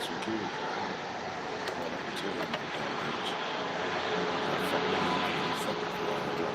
raise some kids. All I can tell you, bitch. Fuck with me. Fuck with you.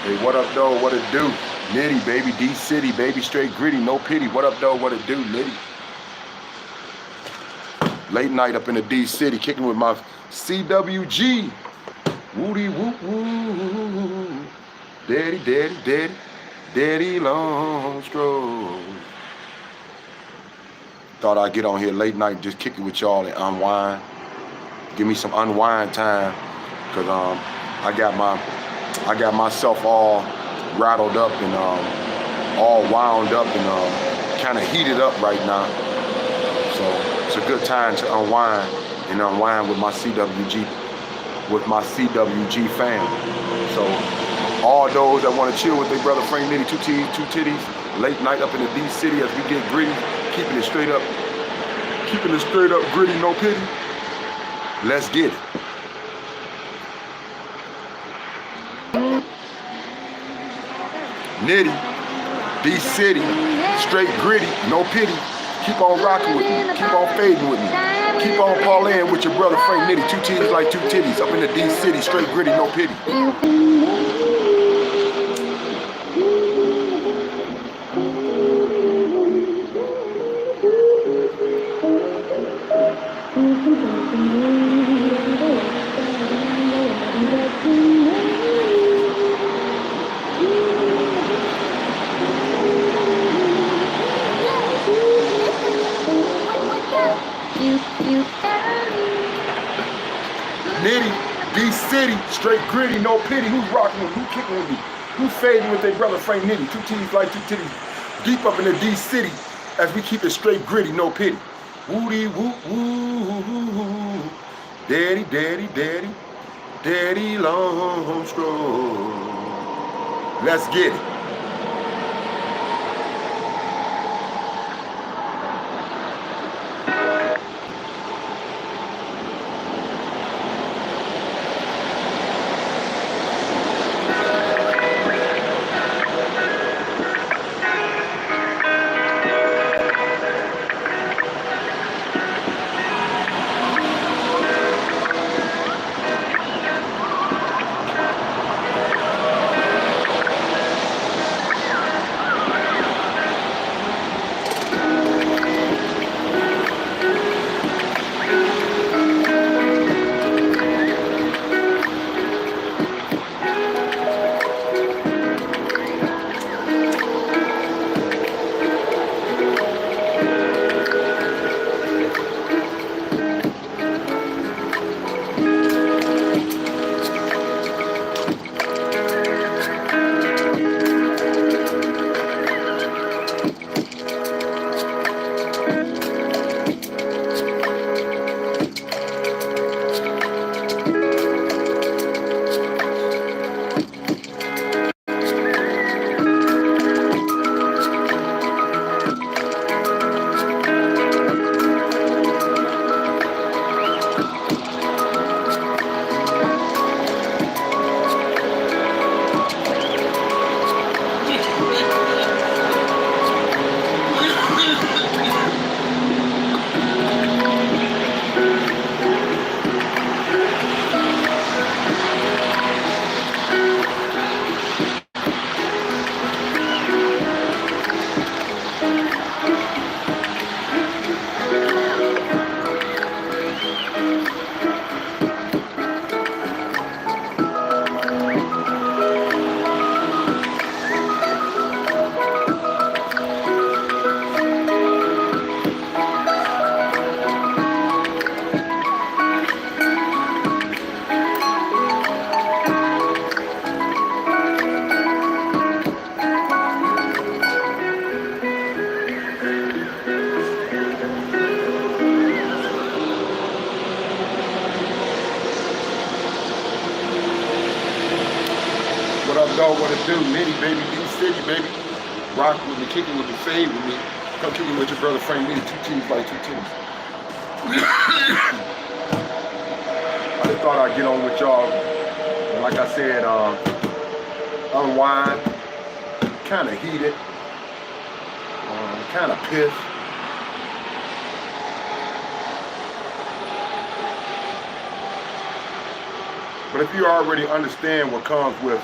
Hey, what up, though? What it do? Nitty, baby. D-City, baby. Straight gritty, no pity. What up, though? What it do? Nitty. Late night up in the D-City, kicking with my CWG. Woody, woo, woo. Daddy, daddy, daddy. Daddy long stroll. Thought I'd get on here late night, just kick it with y'all and unwind. Give me some unwind time. Cause I got myself all rattled up and all wound up and kind of heated up right now. So it's a good time to unwind with my CWG, fam. So all those that want to chill with their brother Frank Nitty, two T's, two titties, late night up in the D-City as we get gritty, keeping it straight up, gritty, no pity. Let's get it. Nitty, D-City, straight gritty, no pity. Keep on rocking with me, keep on fading with me. Keep on parlaying with your brother Frank Nitty, two titties like two titties, up in the D-City, straight gritty, no pity. Nitty, D-City, straight gritty, no pity. Who's rocking with me? Who kicking with me? Who fading with their brother Frank Nitty? Two titties like two titties. Deep up in the D-City as we keep it straight gritty, no pity. Woody, woo, woo. Daddy, daddy, daddy. Daddy long stroll. Let's get it. up, dog? What it do? Nitty, baby, D-City, baby. Rock with me, kicking with me, fade with me. Come kicking with your brother Frank Nitty. Two teams like two teams. I just thought I'd get on with y'all. And like I said, unwind. Kind of heated. Kind of pissed. But if you already understand what comes with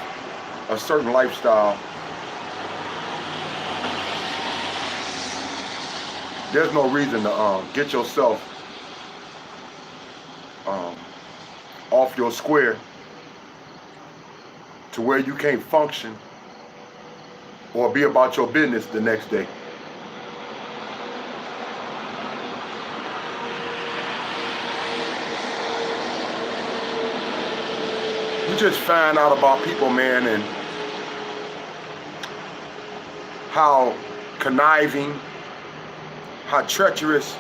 a certain lifestyle, there's no reason to get yourself off your square to where you can't function or be about your business the next day. You just find out about people, man, and how conniving, how treacherous,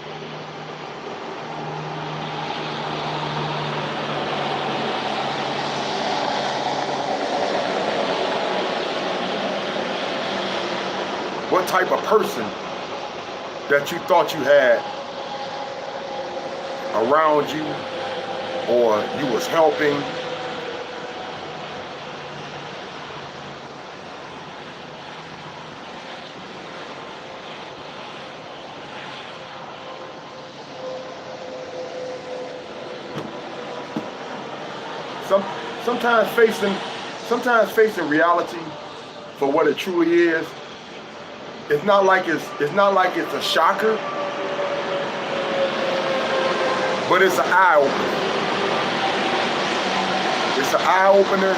what type of person that you thought you had around you or you was helping sometimes facing reality for what it truly is. It's not like it's a shocker, but it's an eye opener. It's an eye opener.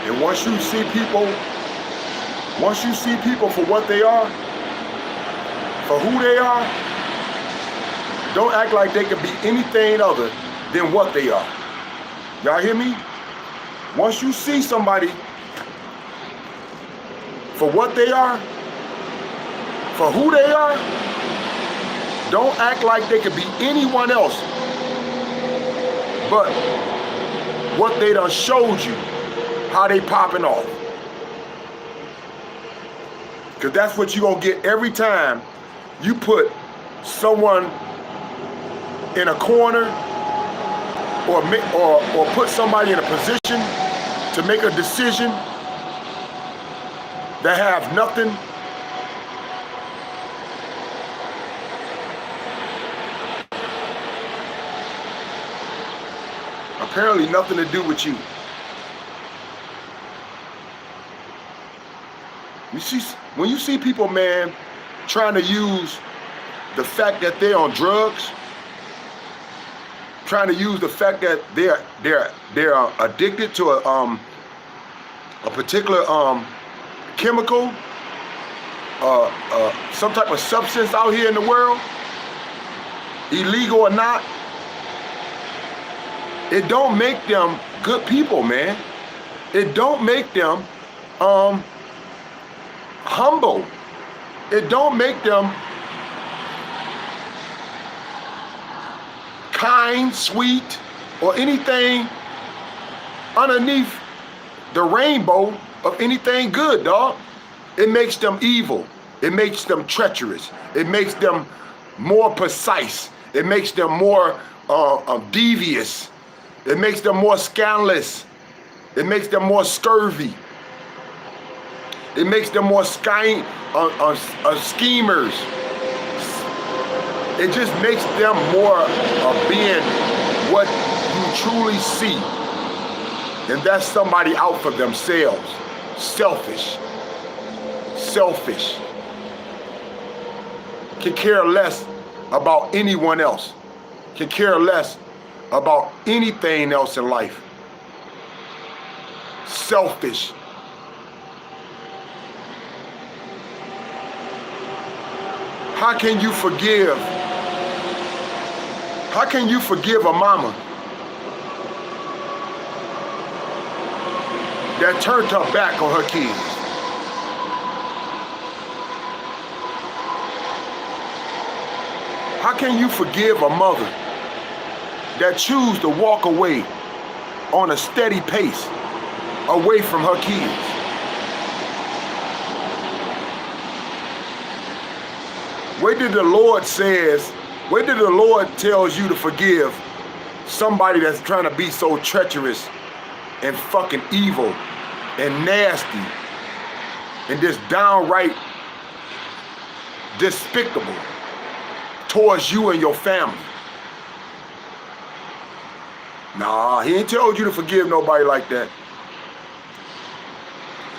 And once you see people for what they are, for who they are, don't act like they can be anything other than what they are. Y'all hear me? Once you see somebody for what they are, for who they are, don't act like they could be anyone else but what they done showed you, how they popping off. Because that's what you're going to get every time you put someone in a corner or put somebody in a position to make a decision that have nothing apparently nothing to do with you. When you see people, man, trying to use the fact that they're on drugs, trying to use the fact that they're addicted to a particular chemical, some type of substance out here in the world, illegal or not, it don't make them good people, man. It don't make them humble. It don't make them kind, sweet, or anything underneath the rainbow of anything good, dog. It makes them evil. It makes them treacherous. It makes them more precise. It makes them more devious. It makes them more scandalous. It makes them more scurvy. It makes them more schemers. It just makes them more of being what you truly see. And that's somebody out for themselves. Selfish. Can care less about anyone else. Can care less about anything else in life. Selfish. How can you forgive? How can you forgive a mama that turned her back on her kids? How can you forgive a mother that chooses to walk away on a steady pace away from her kids? Where did the Lord tells you to forgive somebody that's trying to be so treacherous and fucking evil and nasty and just downright despicable towards you and your family? Nah, he ain't told you to forgive nobody like that.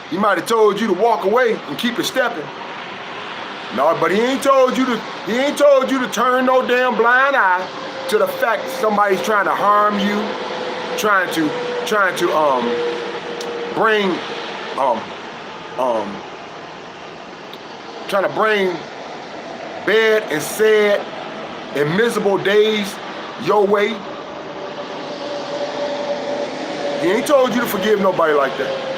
He might have told you to walk away and keep it stepping. No, but he ain't told you to turn no damn blind eye to the fact that somebody's trying to harm you, trying to bring bad and sad and miserable days your way. He ain't told you to forgive nobody like that.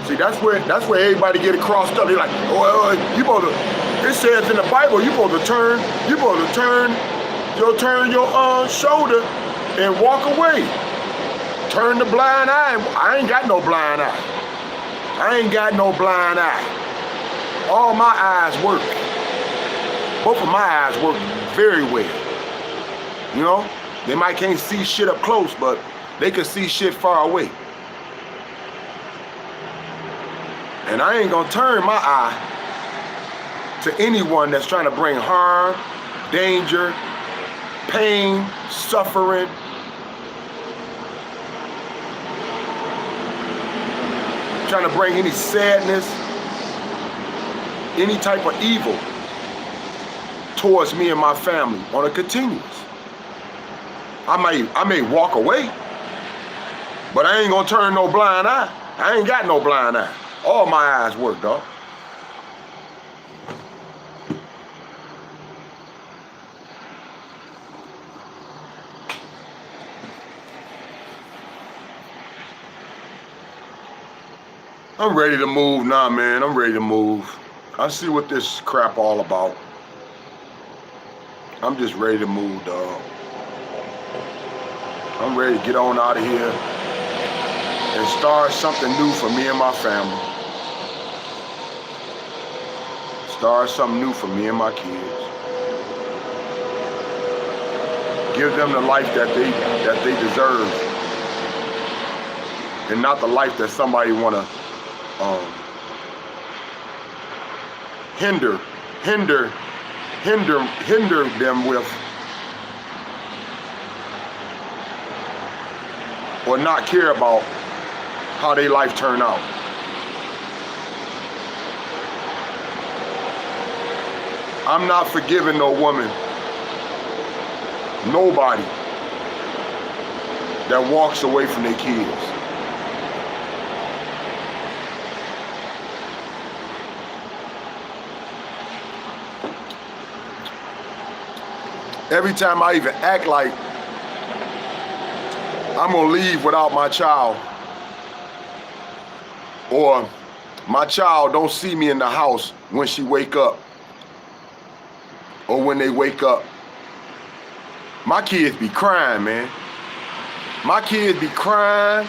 See, that's where everybody get it crossed up. They're like, oh, you supposed to. It says in the Bible, you supposed to turn your shoulder and walk away. Turn the blind eye. I ain't got no blind eye. I ain't got no blind eye. All my eyes work. Both of my eyes work very well. You know, they might can't see shit up close, but they can see shit far away. And I ain't gonna turn my eye to anyone that's trying to bring harm, danger, pain, suffering. Trying to bring any sadness, any type of evil towards me and my family on a continuous. I may walk away, but I ain't gonna turn no blind eye. I ain't got no blind eye. All my eyes work, dog. I'm ready to move now, man. I'm ready to move. I see what this crap all about. I'm just ready to move, dog. I'm ready to get on out of here and start something new for me and my family. Start something new for me and my kids. Give them the life that they deserve, and not the life that somebody wanna hinder them with, or not care about how their life turn out. I'm not forgiving no woman, nobody that walks away from their kids. Every time I even act like I'm gonna leave without my child, or my child don't see me in the house when she wake up, or when they wake up, my kids be crying, man. My kids be crying.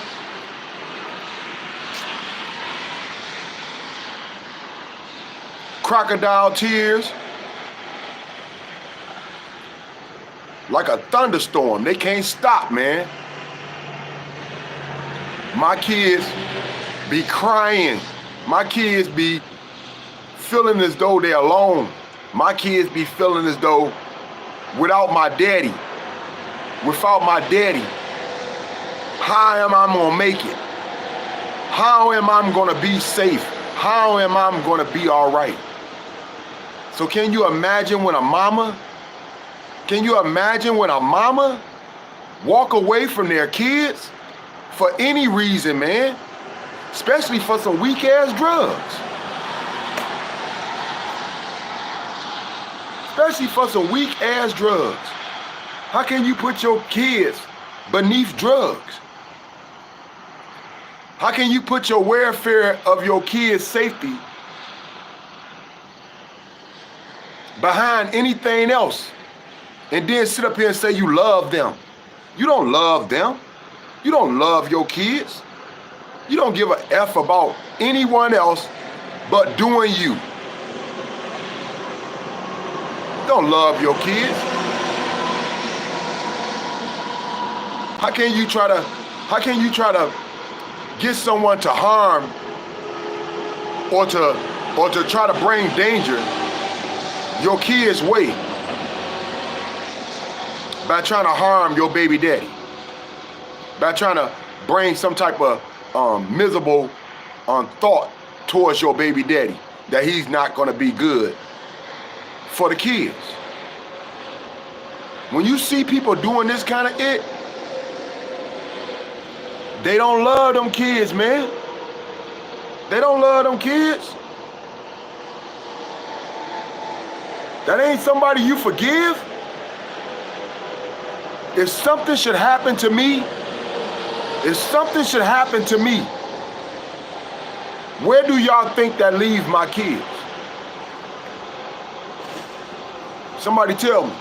Crocodile tears. Like a thunderstorm. They can't stop, man. My kids be crying. My kids be feeling as though they're alone. My kids be feeling as though without my daddy, how am I gonna make it? How am I gonna be safe? How am I gonna be all right? So can you imagine when a mama walk away from their kids for any reason, man? Especially for some weak ass drugs. Especially for some weak ass drugs. How can you put your kids beneath drugs? How can you put your welfare of your kids' safety behind anything else and then sit up here and say you love them. You don't love them. You don't love your kids. You don't give a F about anyone else but doing you. You don't love your kids. How can you try to get someone to harm or to try to bring danger your kids' way by trying to harm your baby daddy, by trying to bring some type of miserable thought towards your baby daddy that he's not going to be good for the kids? When you see people doing this kind of it, they don't love them kids, man. They don't love them kids. That ain't somebody you forgive. If something should happen to me, where do y'all think that leaves my kids? Somebody tell me.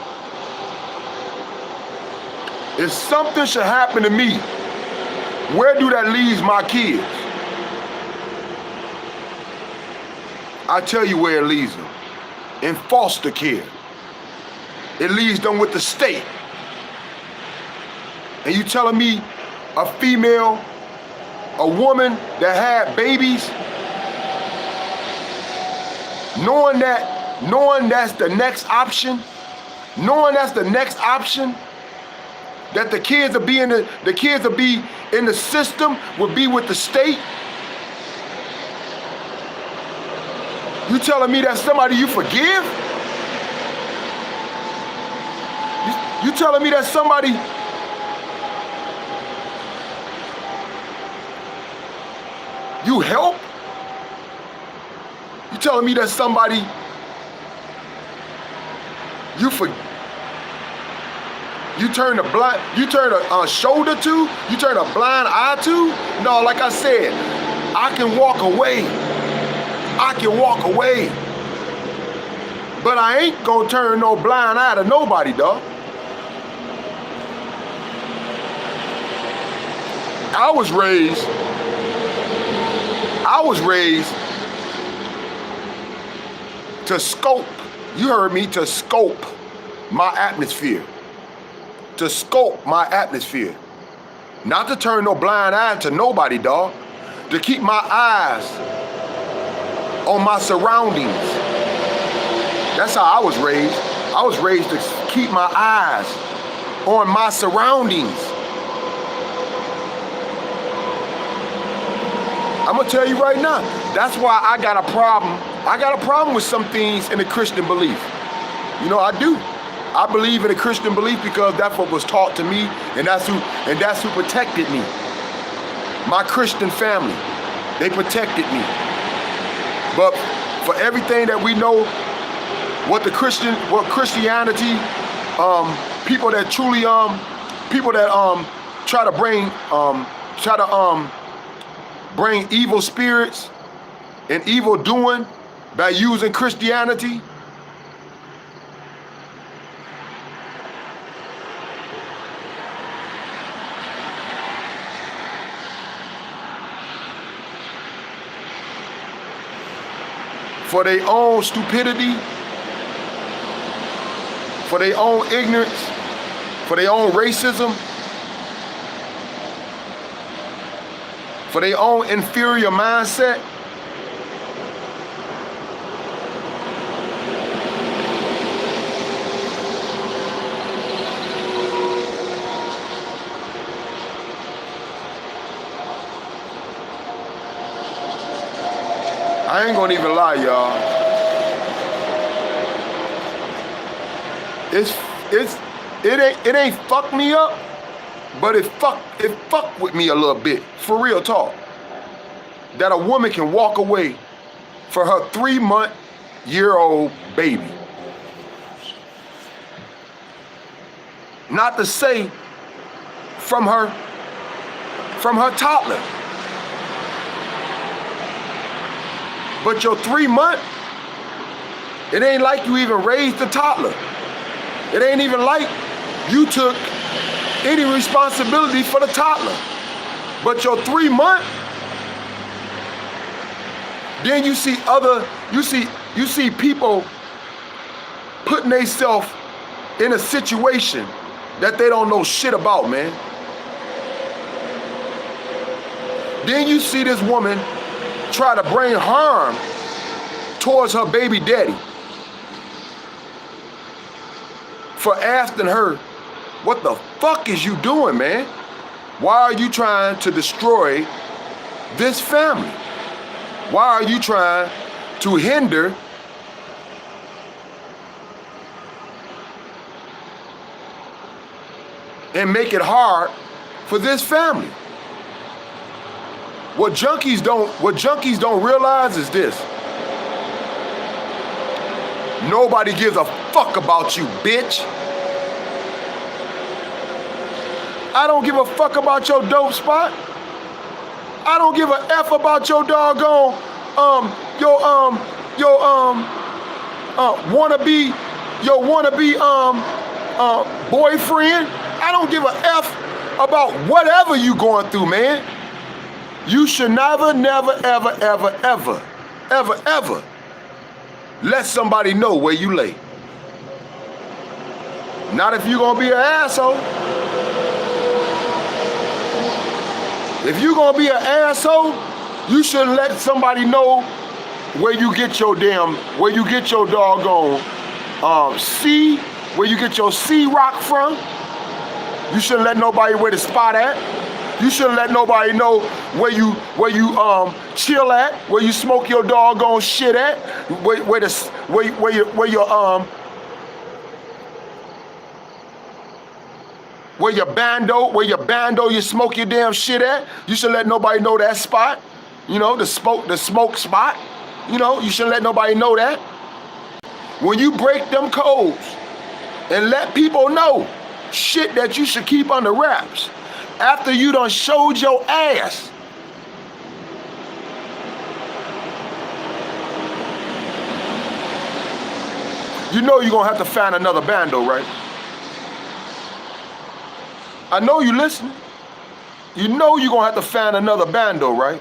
If something should happen to me, where do that leave my kids? I tell you where it leaves them. In foster care. It leaves them with the state. And you telling me a female, a woman that had babies, knowing that's the next option, that the kids will be in the system, will be with the state. You telling me that's somebody you forgive? You telling me that's somebody you help? You telling me that's somebody you turn a shoulder to? You turn a blind eye to? No, like I said, I can walk away. But I ain't gonna turn no blind eye to nobody, dog. I was raised to scope, you heard me, to scope my atmosphere. To scope my atmosphere. Not to turn no blind eye to nobody, dog. To keep my eyes on my surroundings. That's how I was raised. I was raised to keep my eyes on my surroundings. I'm gonna tell you right now, that's why I got a problem. I got a problem with some things in the Christian belief. You know, I do. I believe in a Christian belief because that's what was taught to me, and that's who protected me. My Christian family, they protected me. But for everything that we know, what Christianity, people that truly try to bring evil spirits and evil doing by using Christianity. For their own stupidity, for their own ignorance, for their own racism, for their own inferior mindset. I ain't gonna even lie, y'all. It ain't fucked me up, but it fucked with me a little bit, for real talk. That a woman can walk away for her 3-month-old baby. Not to say from her toddler. But your 3-month, It ain't like you even raised the toddler. It ain't even like you took any responsibility for the toddler. But your 3 month, then you see people putting themselves in a situation that they don't know shit about, man. Then you see this woman try to bring harm towards her baby daddy for asking her, what the fuck is you doing, man? Why are you trying to destroy this family? Why are you trying to hinder and make it hard for this family? What junkies don't realize is this. Nobody gives a fuck about you, bitch. I don't give a fuck about your dope spot. I don't give a F about your doggone, wannabe boyfriend. I don't give a F about whatever you going through, man. You should never, ever let somebody know where you lay. Not if you're gonna be an asshole. If you're gonna be an asshole, you shouldn't let somebody know where you get your doggone where you get your C rock from. You shouldn't let nobody where the spot at. You shouldn't let nobody know where you chill at, where you smoke your doggone shit at, where your bando you smoke your damn shit at. You shouldn't let nobody know that spot. You know, the smoke spot. You know, you shouldn't let nobody know that. When you break them codes and let people know shit that you should keep under wraps, after you done showed your ass, you know you're gonna have to find another bando, right? I know you listening. You know you're gonna have to find another bando, right?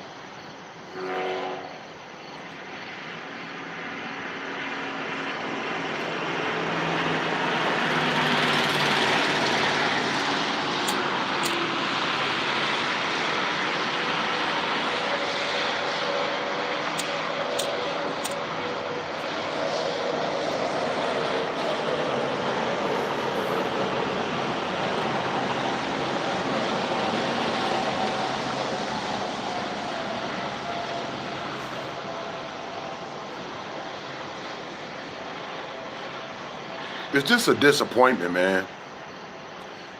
It's just a disappointment, man.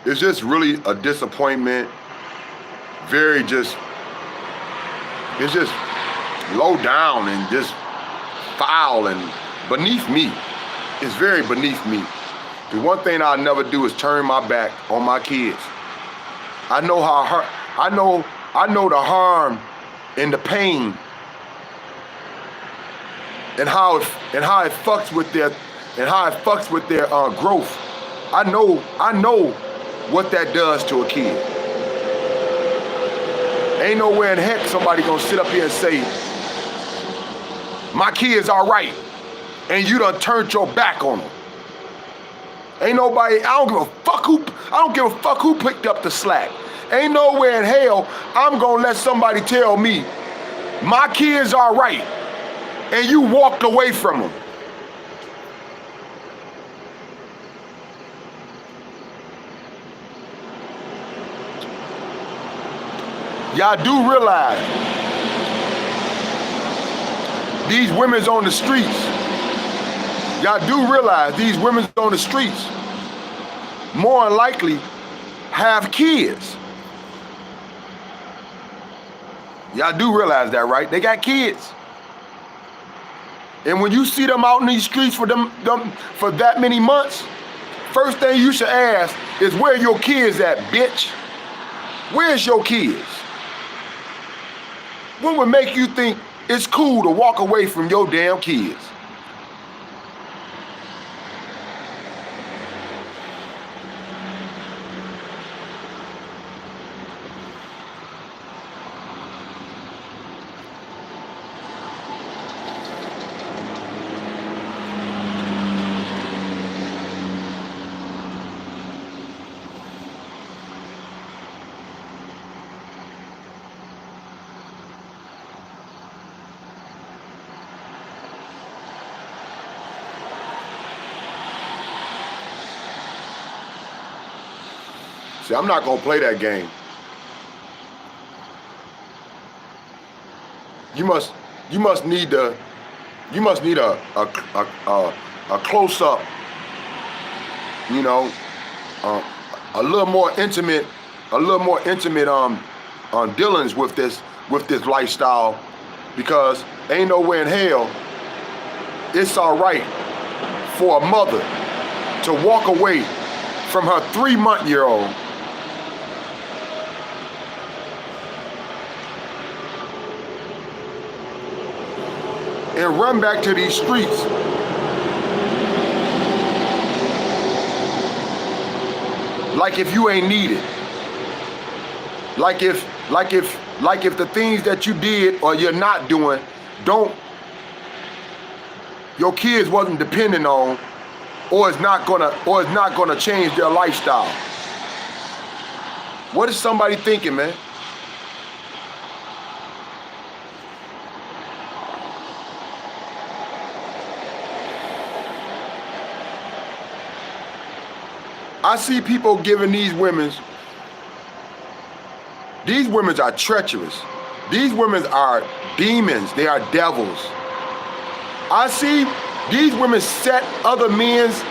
It's just really a disappointment. It's just low down and just foul and beneath me. It's very beneath me. The one thing I'll never do is turn my back on my kids. I know I know the harm and the pain and how it fucks with their growth. I know what that does to a kid. Ain't nowhere in heck somebody gonna sit up here and say, my kids are right, and you done turned your back on them. Ain't nobody, I don't give a fuck who picked up the slack. Ain't nowhere in hell I'm gonna let somebody tell me my kids are right, and you walked away from them. Y'all do realize these women's on the streets. Y'all do realize these women's on the streets more than likely have kids. Y'all do realize that, right? They got kids. And when you see them out in these streets for that many months, first thing you should ask is, where your kids at, bitch? Where's your kids? What would make you think it's cool to walk away from your damn kids? See, I'm not gonna play that game. You must need a close up, you know, a little more intimate dealings with this lifestyle, because ain't nowhere in hell it's all right for a mother to walk away from her 3-month-old and run back to these streets. Like if you ain't needed. Like if the things that you did or you're not doing your kids wasn't depending on, or it's not gonna change their lifestyle. What is somebody thinking, man? I see people giving these women are treacherous. These women are demons. They are devils. I see these women set other women's.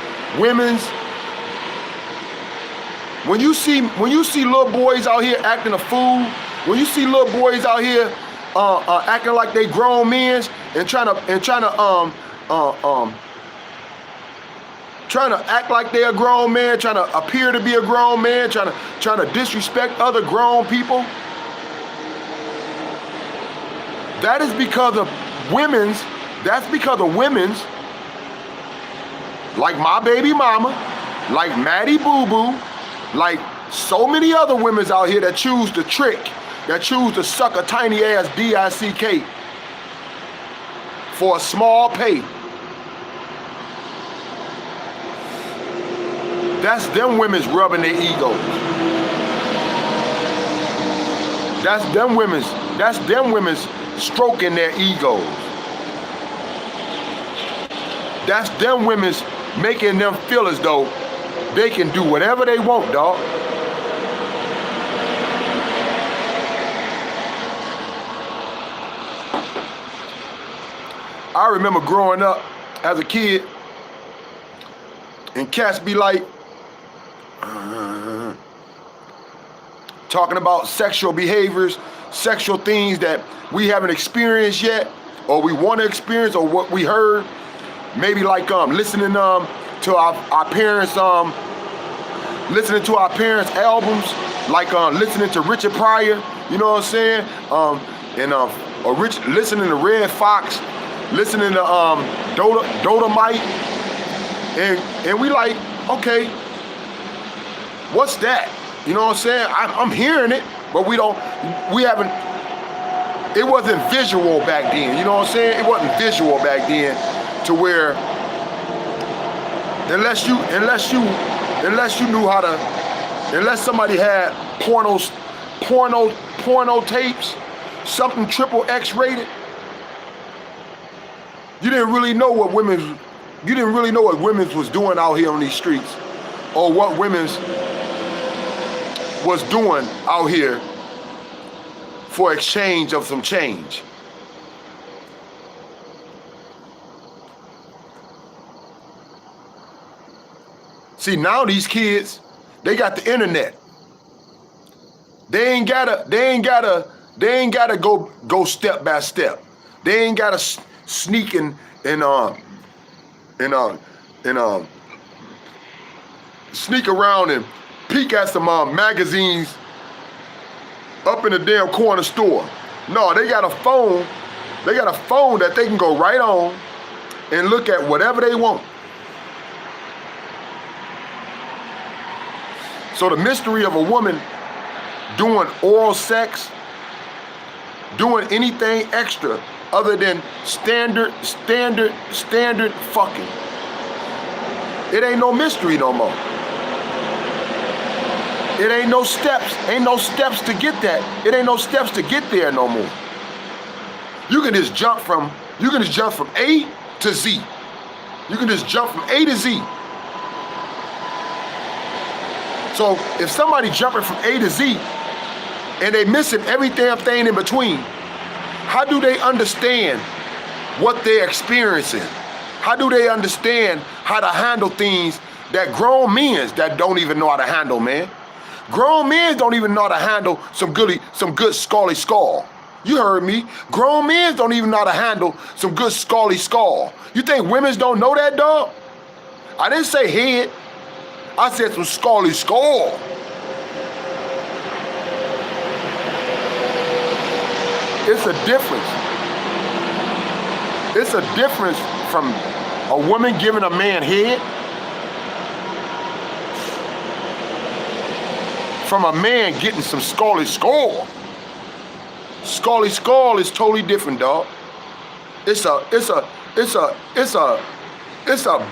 When you see little boys out here acting a fool, when you see little boys out here acting like they grown men and trying to act like they're a grown man, trying to appear to be a grown man, trying to disrespect other grown people. That is because of women's. That's because of women's, like my baby mama, like Maddie Boo Boo, like so many other women's out here that choose to trick, that choose to suck a tiny ass dick for a small pay. That's them women's rubbing their egos. That's them women's stroking their egos. That's them women's making them feel as though they can do whatever they want, dog. I remember growing up as a kid, and cats be like, talking about sexual behaviors, sexual things that we haven't experienced yet, or we want to experience, or what we heard. Maybe like listening to our parents, listening to our parents' albums, like listening to Richard Pryor, you know what I'm saying? Listening to Red Fox, listening to Dolomite, and we like, okay, what's that? You know what I'm saying? I'm hearing it, but we haven't. It wasn't visual back then. You know what I'm saying? It wasn't visual back then. To where, unless somebody had porno tapes, something XXX rated, you didn't really know what women was doing out here on these streets, or what women's was doing out here for exchange of some change. See, now these kids, they got the internet. They ain't gotta go step by step. They ain't gotta sneak and sneak around and peek at some magazines up in the damn corner store. No, they got a phone. They got a phone that they can go right on and look at whatever they want. So the mystery of a woman doing oral sex, doing anything extra other than standard fucking, it ain't no mystery no more. It ain't no steps to get that. It ain't no steps to get there no more. You can just jump from A to Z. You can just jump from A to Z. So if somebody jumping from A to Z and they missing every damn thing in between, how do they understand what they're experiencing? How do they understand how to handle things that grown men that don't even know how to handle, man? Grown men don't even know how to handle some good scally skull. You heard me. Grown men don't even know how to handle some good scally skull. You think women don't know that, dog? I didn't say head. I said some scally skull. It's a difference. It's a difference from a woman giving a man head from a man getting some scally skull. Scally skull is totally different, dog. It's a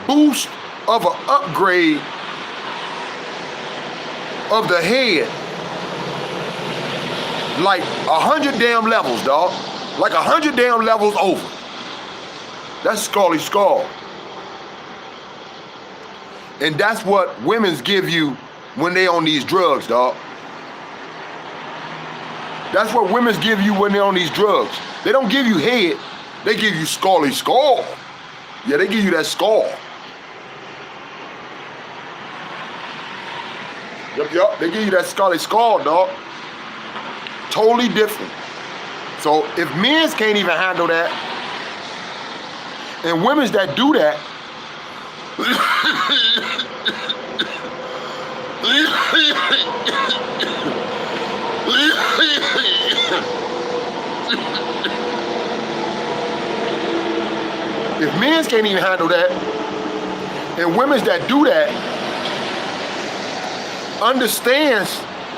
boost of an upgrade of the head. Like 100 damn levels, dog. Like 100 damn levels over. That's scally skull. And that's what women's give you when they on these drugs, dog. That's what women's give you when they're on these drugs. They don't give you head, they give you scally skull. Yeah, they give you that skull. Yup, they give you that scally skull, dog. Totally different. So if men can't even handle that, and women's that do that, if men can't even handle that, and women's that do that,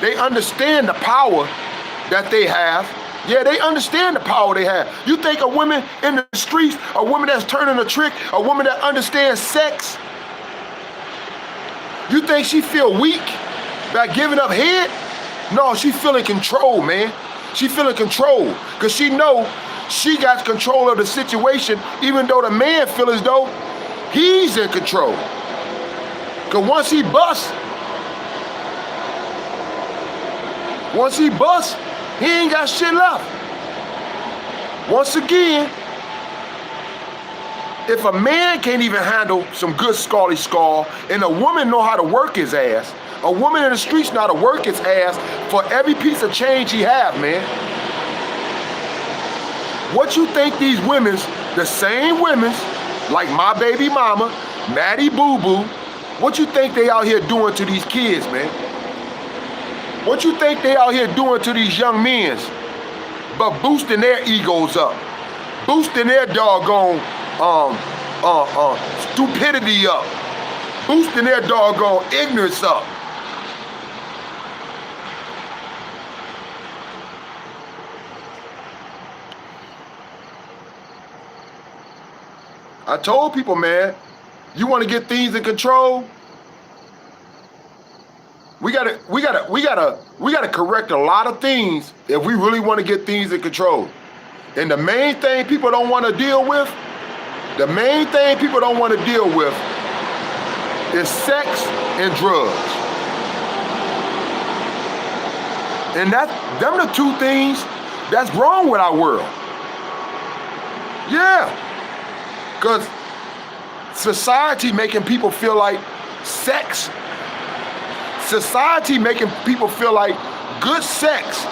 they understand the power that they have. Yeah, they understand the power they have. You think a woman in the streets, a woman that's turning a trick, a woman that understands sex, you think she feel weak by giving up head? No, she feeling control, man. She feeling control because she know she got control of the situation, even though the man feel as though he's in control. Because once he busts, he ain't got shit left. Once again, if a man can't even handle some good scally skull, and a woman know how to work his ass, a woman in the streets know how to work his ass for every piece of change he have, man. What you think these women's, the same women's, like my baby mama, Maddie Boo Boo, what you think they out here doing to these kids, man? What you think they out here doing to these young men? But boosting their egos up, boosting their doggone stupidity up, boosting their doggone ignorance up. I told people, man, you want to get things in control? We gotta correct a lot of things if we really want to get things in control. And the main thing people don't want to deal with, is sex and drugs. And them the two things that's wrong with our world. Yeah. Because society making people feel like sex. Society making people feel like good sex,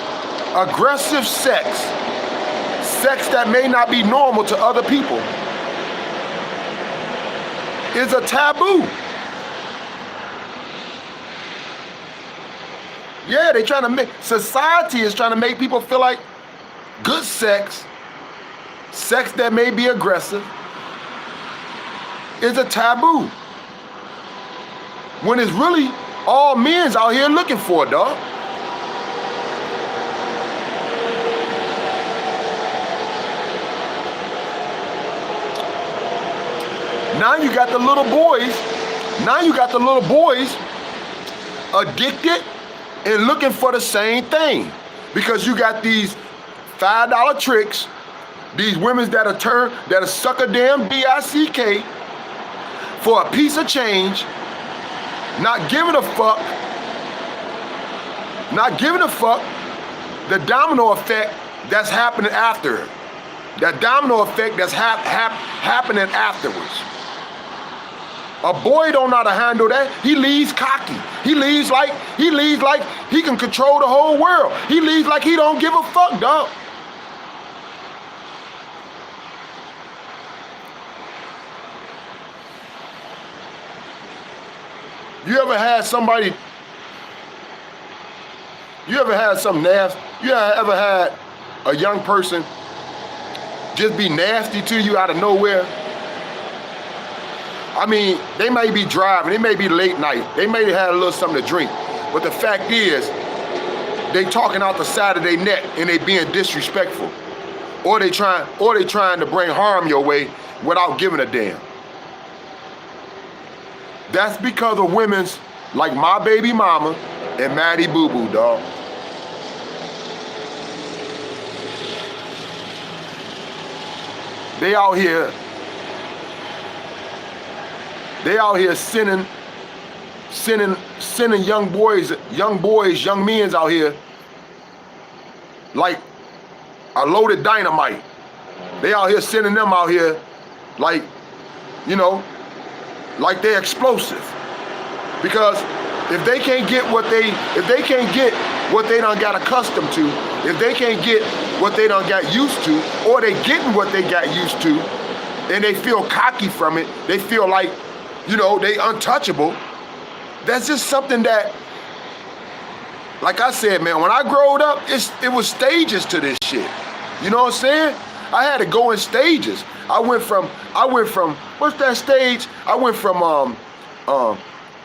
aggressive sex, sex that may not be normal to other people, is a taboo. Yeah, society is trying to make people feel like good sex, sex that may be aggressive, is a taboo. When it's really all men's out here looking for it, dog. Now you got the little boys addicted and looking for the same thing. Because you got these $5 tricks, these women that'll suck a damn DICK for a piece of change, not giving a fuck Not giving a fuck, the domino effect that's happening after. That domino effect that's happening afterwards. A boy don't know how to handle that. He leaves cocky. He leaves like he can control the whole world. He leaves like he don't give a fuck, dog. You ever had somebody, you ever had something nasty? You ever had a young person just be nasty to you out of nowhere? I mean, they may be driving, they may be late night, they may have had a little something to drink, but the fact is, they talking out the side of their neck and they being disrespectful, or they trying to bring harm your way without giving a damn. That's because of women's like my baby mama and Maddie Boo Boo, dog. They out here sending young boys, young men's out here like a loaded dynamite. They out here sending them out here like, you know, like they're explosive. Because if they can't get what they done got accustomed to, if they can't get what they done got used to, or they getting what they got used to, and they feel cocky from it, they feel like, you know, they untouchable. That's just something that, like I said, man, when I growed up, it was stages to this shit. You know what I'm saying? I had to go in stages. I went from what's that stage? I went from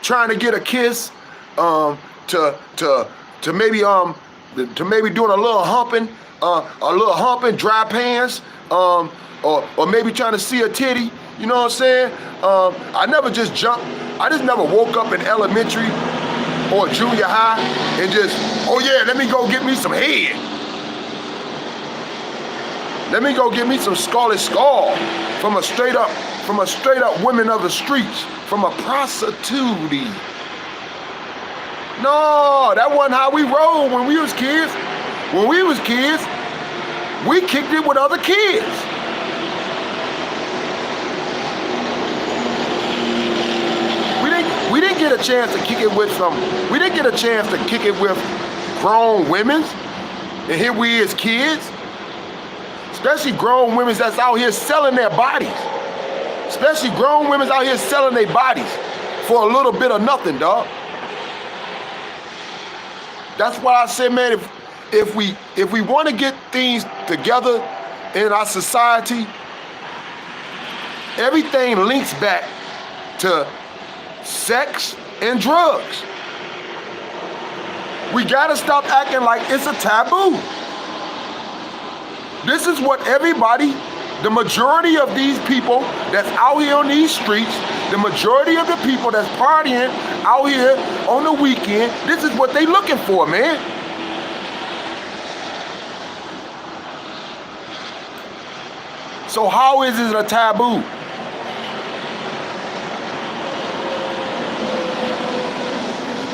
trying to get a kiss to maybe doing a little humping, dry pants, or maybe trying to see a titty. You know what I'm saying? I never just jumped. I just never woke up in elementary or junior high and just, oh yeah, let me go get me some head. Let me go get me some scarlet skull from a straight up women of the streets, from a prostitute. No, that wasn't how we rolled when we was kids. When we was kids, we kicked it with other kids. We didn't get a chance to kick it with we didn't get a chance to kick it with grown women. And here we as kids. Especially grown women that's out here selling their bodies. Especially grown women out here selling their bodies for a little bit of nothing, dog. That's why I say, man, if we want to get things together in our society, everything links back to sex and drugs. We gotta stop acting like it's a taboo. This is what everybody, the majority of these people that's out here on these streets, the majority of the people that's partying out here on the weekend, this is what they looking for, man. So how is it a taboo?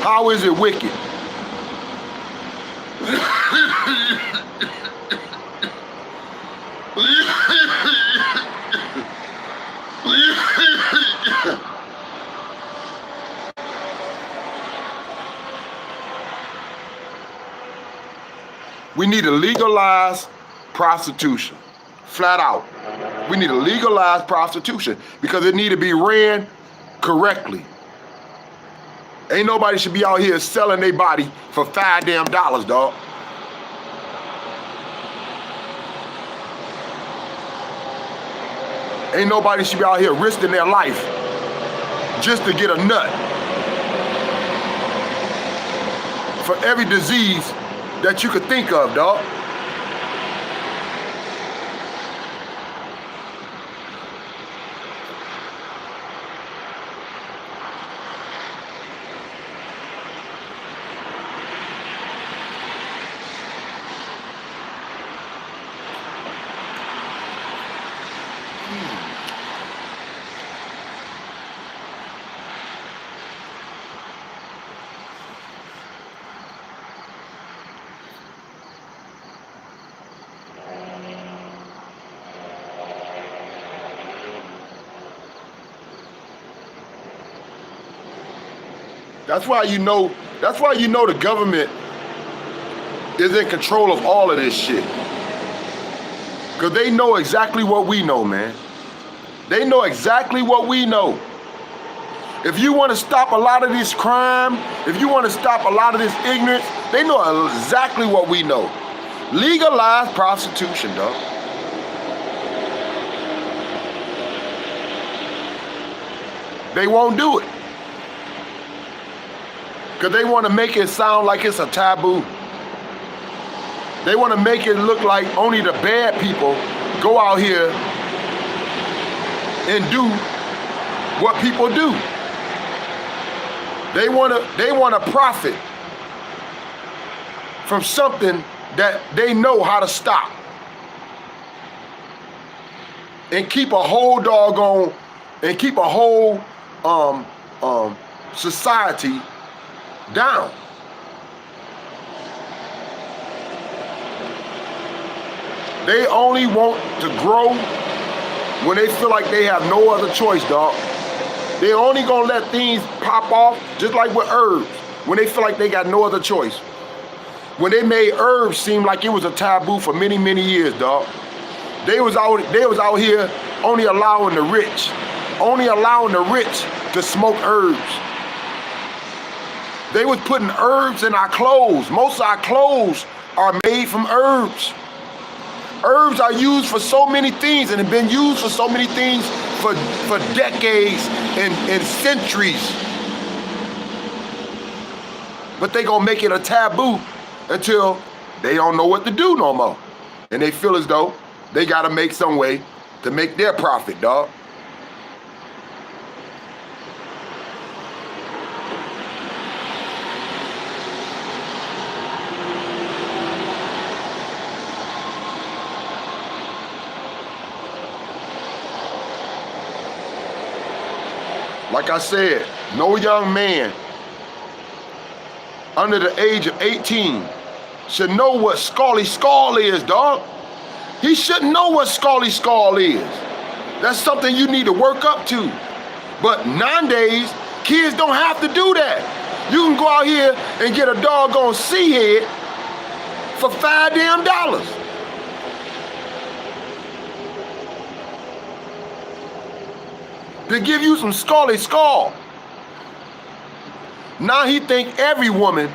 How is it wicked? We need to legalize prostitution, flat out. We need to legalize prostitution because it need to be ran correctly. Ain't nobody should be out here selling their body for $5 damn, dog. Ain't nobody should be out here risking their life just to get a nut. For every disease that you could think of, dog. That's why you know the government is in control of all of this shit. Because they know exactly what we know, man. They know exactly what we know. If you want to stop a lot of this crime, if you want to stop a lot of this ignorance, they know exactly what we know. Legalize prostitution, dog. They won't do it. Because they want to make it sound like it's a taboo. They want to make it look like only the bad people go out here and do what people do. They want to profit from something that they know how to stop and keep a whole doggone and keep a whole society down. They only want to grow when they feel like they have no other choice, dog. They only gonna let things pop off, just like with herbs, when they feel like they got no other choice. When they made herbs seem like it was a taboo for many, many years, dog. They was out here only allowing the rich to smoke herbs. They was putting herbs in our clothes. Most of our clothes are made from herbs. Herbs are used for so many things and have been used for so many things for decades and centuries. But they gonna make it a taboo until they don't know what to do no more. And they feel as though they gotta make some way to make their profit, dog. Like I said, no young man under the age of 18 should know what Scully Skull is, dog. He shouldn't know what Scully Skull is. That's something you need to work up to. But nowadays, kids don't have to do that. You can go out here and get a doggone sea head for $5 damn. To give you some Scully Skull. Now he think every woman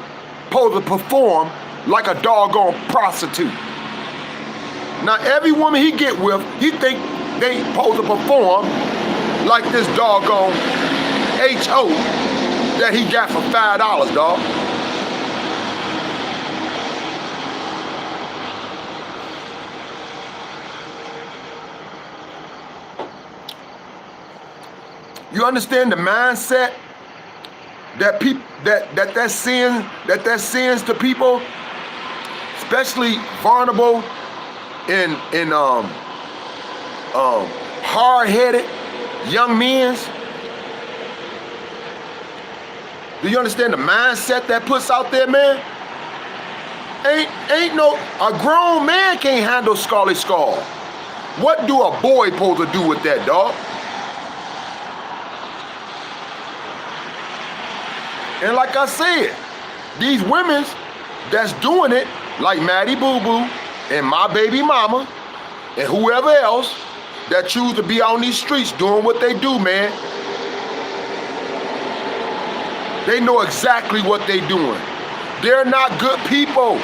supposed to perform like a doggone prostitute. Now every woman he get with, he think they supposed to perform like this doggone H.O. that he got for $5, dog. You understand the mindset that people that sends to people, especially vulnerable and hard-headed young men? Do you understand the mindset that puts out there, man? Ain't no, a grown man can't handle Scully Skull. What do a boy supposed to do with that, dog? And like I said, these women that's doing it, like Maddie Boo Boo and my baby mama and whoever else that choose to be out on these streets doing what they do, man, they know exactly what they doing. They're not good people.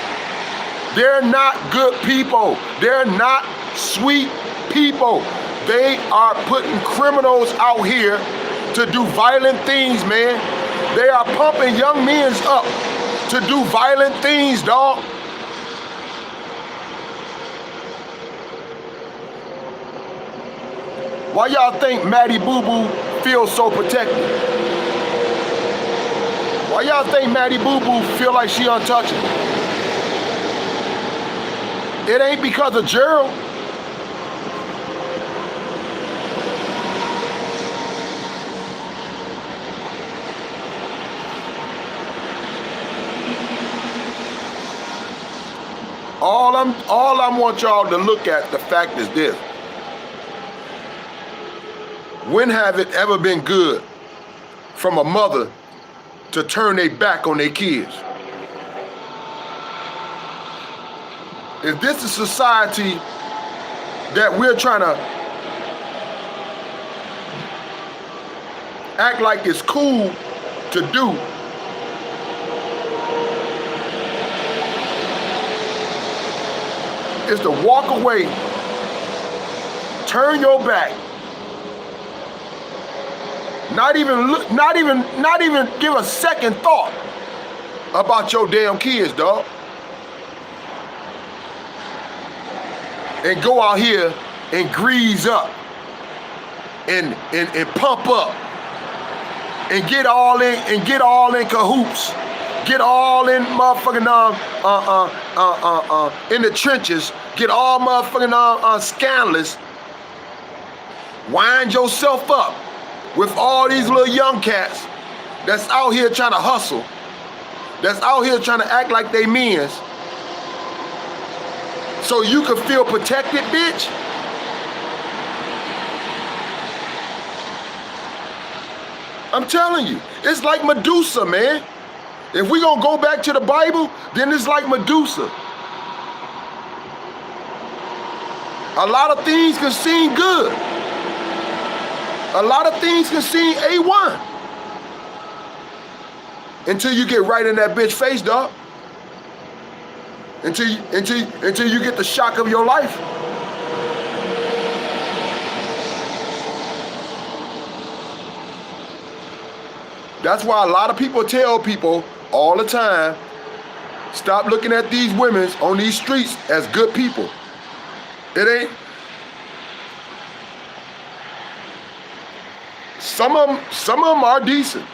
They're not good people. They're not sweet people. They are putting criminals out here to do violent things, man. They are pumping young men up to do violent things, dog. Why y'all think Maddie Boo Boo feels so protected? Why y'all think Maddie Boo Boo feel like she untouchable? It ain't because of Gerald. All I want y'all to look at, the fact is this. When have it ever been good from a mother to turn their back on their kids. If this is society that we're trying to act like it's cool to do, is to walk away, turn your back, not even give a second thought about your damn kids, dog. And go out here and grease up and pump up and get all in cahoots, get all in motherfucking in the trenches, get all motherfucking scandalous, wind yourself up with all these little young cats that's out here trying to hustle, that's out here trying to act like they men's, so you can feel protected, bitch. I'm telling you, it's like Medusa, man. If we gonna go back to the Bible, then it's like Medusa. A lot of things can seem good. A lot of things can seem A1. Until you get right in that bitch face, dog. Until you get the shock of your life. That's why a lot of people tell people all the time, stop looking at these women on these streets as good people. It ain't. Some of them are decent.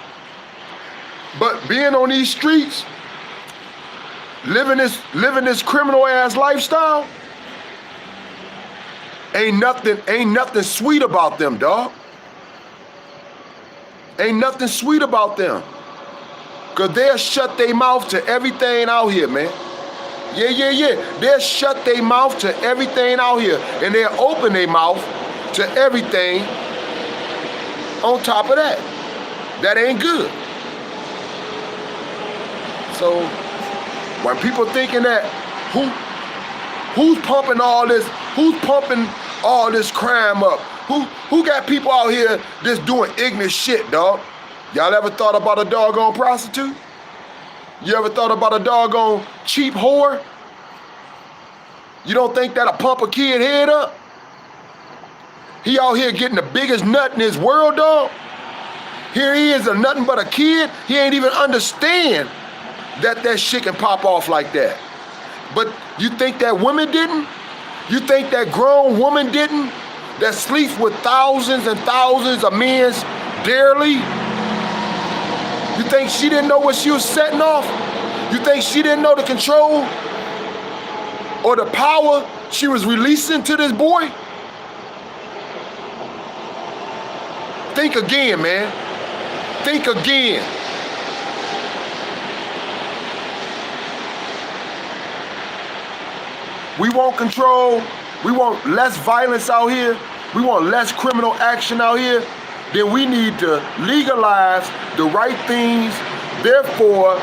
But being on these streets, living this criminal ass lifestyle, ain't nothing sweet about them, dog. Ain't nothing sweet about them. Cause they'll shut their mouth to everything out here, man. Yeah. They'll shut their mouth to everything out here. And they'll open their mouth to everything on top of that. That ain't good. So when people thinking that who's pumping all this crime up? Who got people out here just doing ignorant shit, dog? Y'all ever thought about a doggone prostitute? You ever thought about a doggone cheap whore? You don't think that'll pump a kid head up? He out here getting the biggest nut in his world, dog. Here he is, nothing but a kid. He ain't even understand that shit can pop off like that. But you think that woman didn't? You think that grown woman didn't? That sleeps with thousands and thousands of men daily? You think she didn't know what she was setting off? You think she didn't know the control or the power she was releasing to this boy? Think again, man. Think again. We want control. We want less violence out here. We want less criminal action out here. Then we need to legalize the right things. Therefore,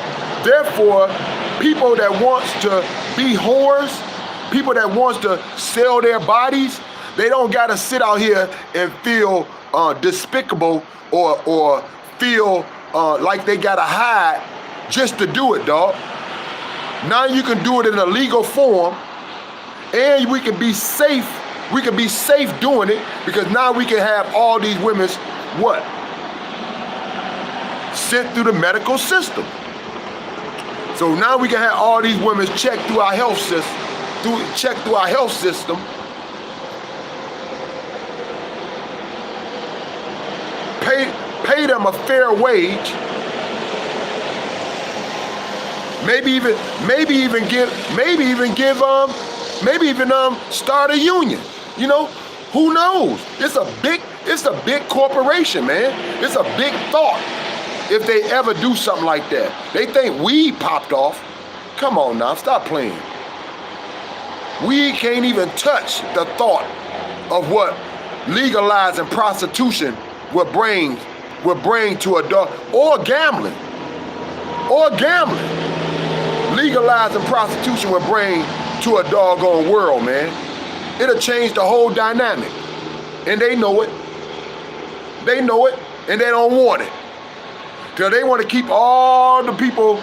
people that wants to be whores, people that wants to sell their bodies, they don't gotta sit out here and feel despicable or feel like they gotta hide just to do it, dog. Now you can do it in a legal form, and we can be safe. We can be safe doing it, because now we can have all these women's what? Sent through the medical system. So now we can have all these women checked through our health system, Pay them a fair wage. Maybe even start a union. You know, who knows? It's a big corporation, man. It's a big thought if they ever do something like that. They think weed popped off. Come on now, stop playing. We can't even touch the thought of what legalizing prostitution would bring to a dog, or gambling. or gambling. Legalizing prostitution will bring to a doggone world, man. It'll change the whole dynamic. And they know it. They know it, and they don't want it. Because they want to keep all the people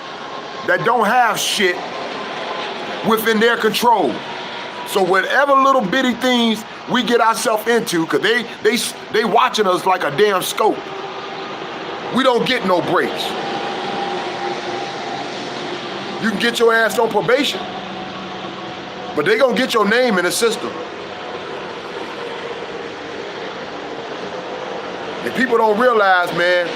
that don't have shit within their control. So whatever little bitty things we get ourselves into, because they watching us like a damn scope. We don't get no breaks. You can get your ass on probation, but they gonna get your name in the system. And people don't realize, man,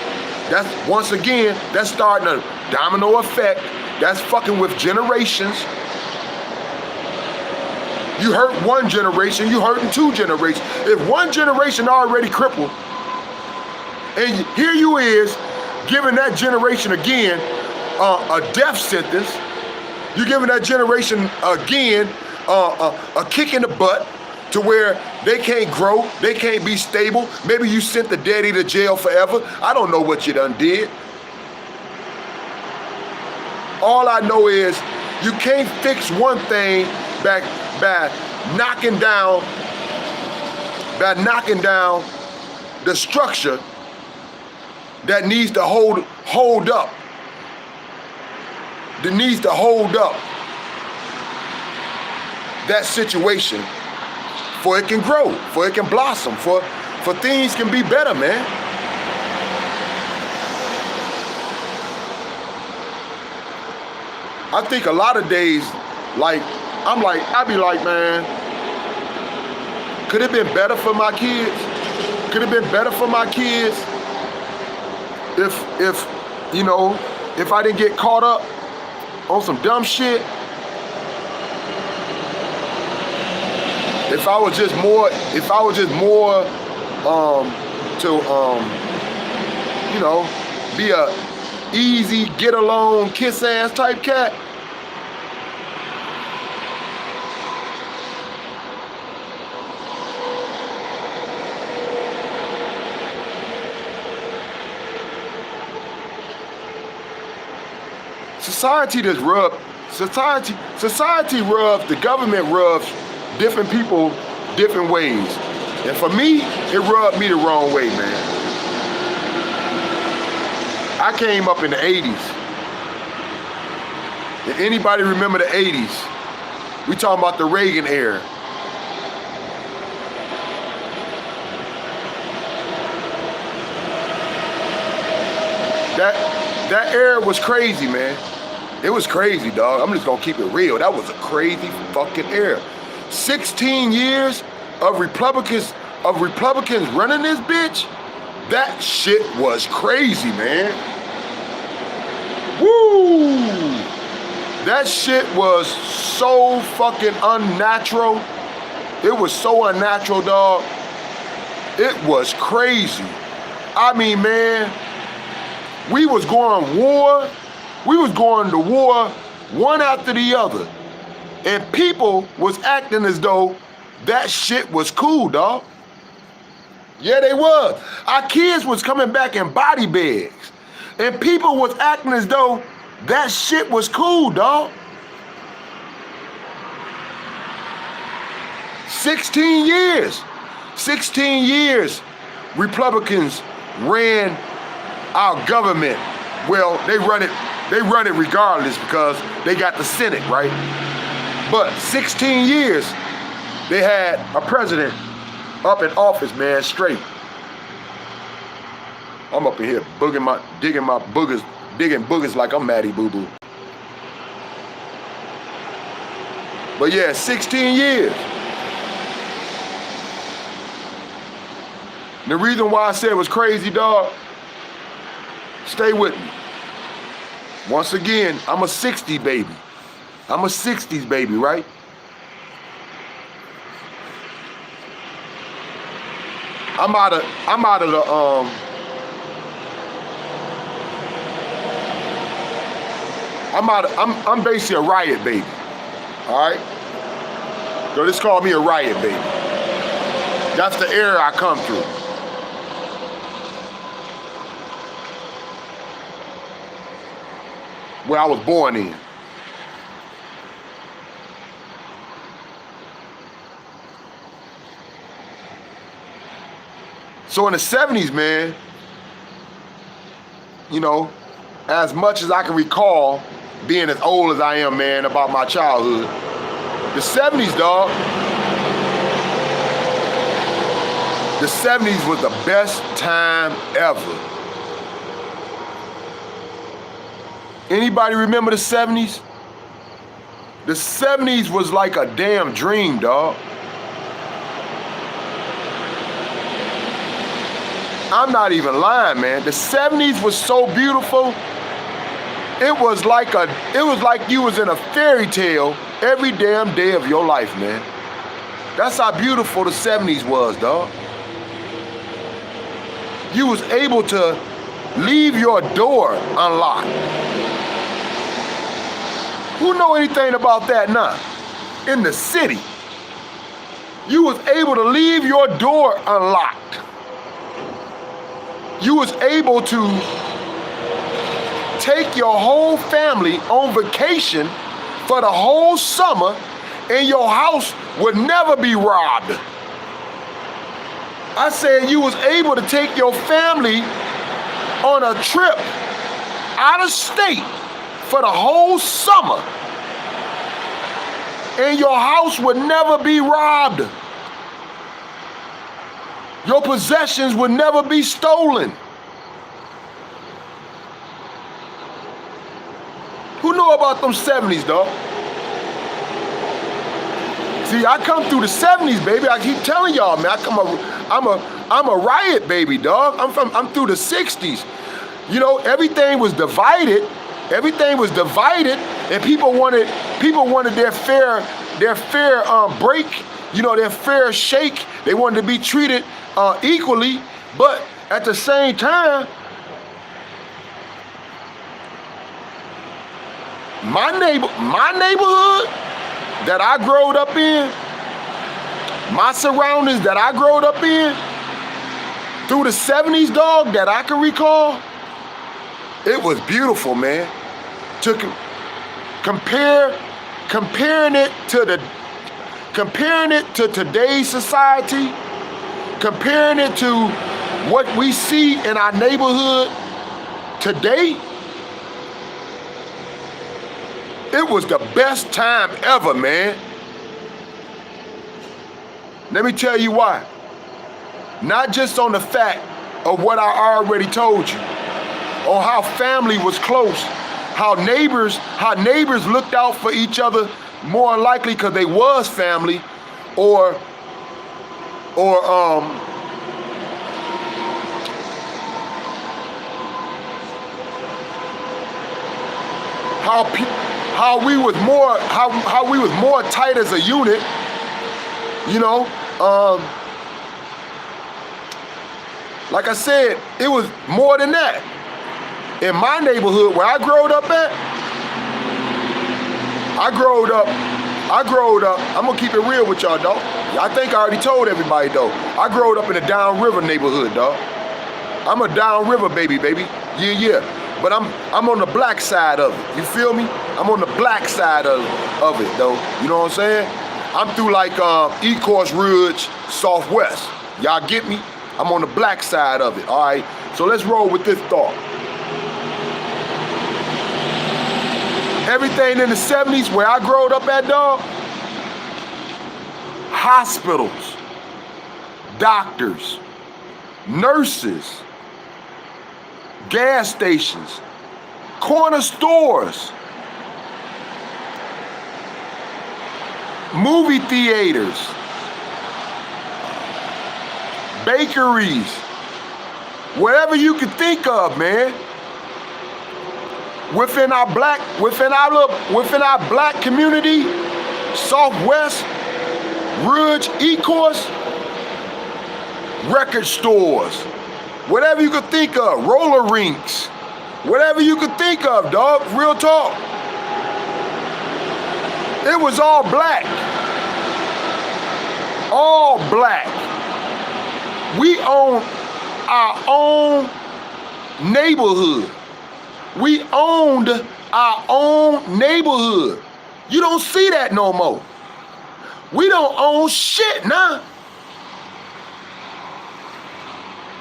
that's, once again, that's starting a domino effect. That's fucking with generations. You hurt one generation, you hurting two generations. If one generation already crippled, and here you is giving that generation again a death sentence, you're giving that generation again a kick in the butt to where they can't grow, they can't be stable. Maybe you sent the daddy to jail forever. I don't know what you done did. All I know is you can't fix one thing by knocking down the structure that needs to hold up. That needs to hold up that situation for it can grow, for it can blossom, for things can be better, man. I think a lot of days, I be like, man, could it been better for my kids? Could it been better for my kids if you know, if I didn't get caught up on some dumb shit? If I was just more you know, be a easy, get along, kiss ass type cat. Society rubs, the government rubs different people different ways. And for me, it rubbed me the wrong way, man. I came up in the 80s. If anybody remember the 80s, we talking about the Reagan era. That era was crazy, man. It was crazy, dog. I'm just gonna keep it real. That was a crazy fucking era. 16 years of Republicans running this bitch. That shit was crazy, man. Woo! That shit was so fucking unnatural. It was so unnatural, dog. It was crazy. I mean, man, we was going war. We was going to war one after the other. And people was acting as though that shit was cool, dog. Yeah, they was. Our kids was coming back in body bags. And people was acting as though that shit was cool, dog. 16 years. 16 years Republicans ran our government. Well, they run it regardless because they got the Senate, right? But 16 years, they had a president up in office, man, straight. I'm up in here digging boogers like I'm Matty Boo Boo. But yeah, 16 years. The reason why I said it was crazy, dog, stay with me. Once again, I'm a 60 baby. I'm a 60s baby, right? I'm basically a riot baby. All right? So this called me a riot baby. That's the era I come through. where I was born in. So in the 70s, man, you know, as much as I can recall, being as old as I am, man, about my childhood, the 70s, dog, the 70s was the best time ever. Anybody remember the 70s? The 70s was like a damn dream, dog. I'm not even lying, man. The 70s was so beautiful. It was like you was in a fairy tale every damn day of your life, man. That's how beautiful the 70s was, dog. You was able to leave your door unlocked. Who know anything about that now? In the city, you was able to leave your door unlocked. You was able to take your whole family on vacation for the whole summer and your house would never be robbed. I said you was able to take your family on a trip out of state for the whole summer and your house would never be robbed. Your possessions would never be stolen. Who know about them 70s, dog? See, I come through the 70s, baby. I keep telling y'all, man. I'm a riot baby, dog. I'm through the 60s. You know, everything was divided. Everything was divided, and people wanted their fair break. You know, their fair shake. They wanted to be treated equally, but at the same time, my neighborhood that I growed up in, my surroundings that I growed up in, through the 70s, dog, that I can recall, it was beautiful, man. Comparing it to today's society, comparing it to what we see in our neighborhood today, it was the best time ever, man. Let me tell you why. Not just on the fact of what I already told you, on how family was close, how neighbors looked out for each other more than likely because they was family, or how we was more tight as a unit, you know. Like I said, it was more than that. In my neighborhood where I growed up at, I growed up, I'm gonna keep it real with y'all, dog. I think I already told everybody, though. I growed up in a downriver neighborhood, dog. I'm a downriver baby. Yeah. But I'm on the black side of it. You feel me? I'm on the black side of it, though. You know what I'm saying? I'm through like Ecorse Ridge, Southwest. Y'all get me? I'm on the black side of it, all right? So let's roll with this thought. Everything in the 70s where I growed up at, dog, hospitals, doctors, nurses, gas stations, corner stores, movie theaters, bakeries, whatever you can think of, man. Within our black community, Southwest, Ridge, Ecorse, record stores, whatever you could think of, roller rinks, whatever you could think of, dog, real talk. It was all black. All black. We own our own neighborhood. We owned our own neighborhood. You don't see that no more. We don't own shit now.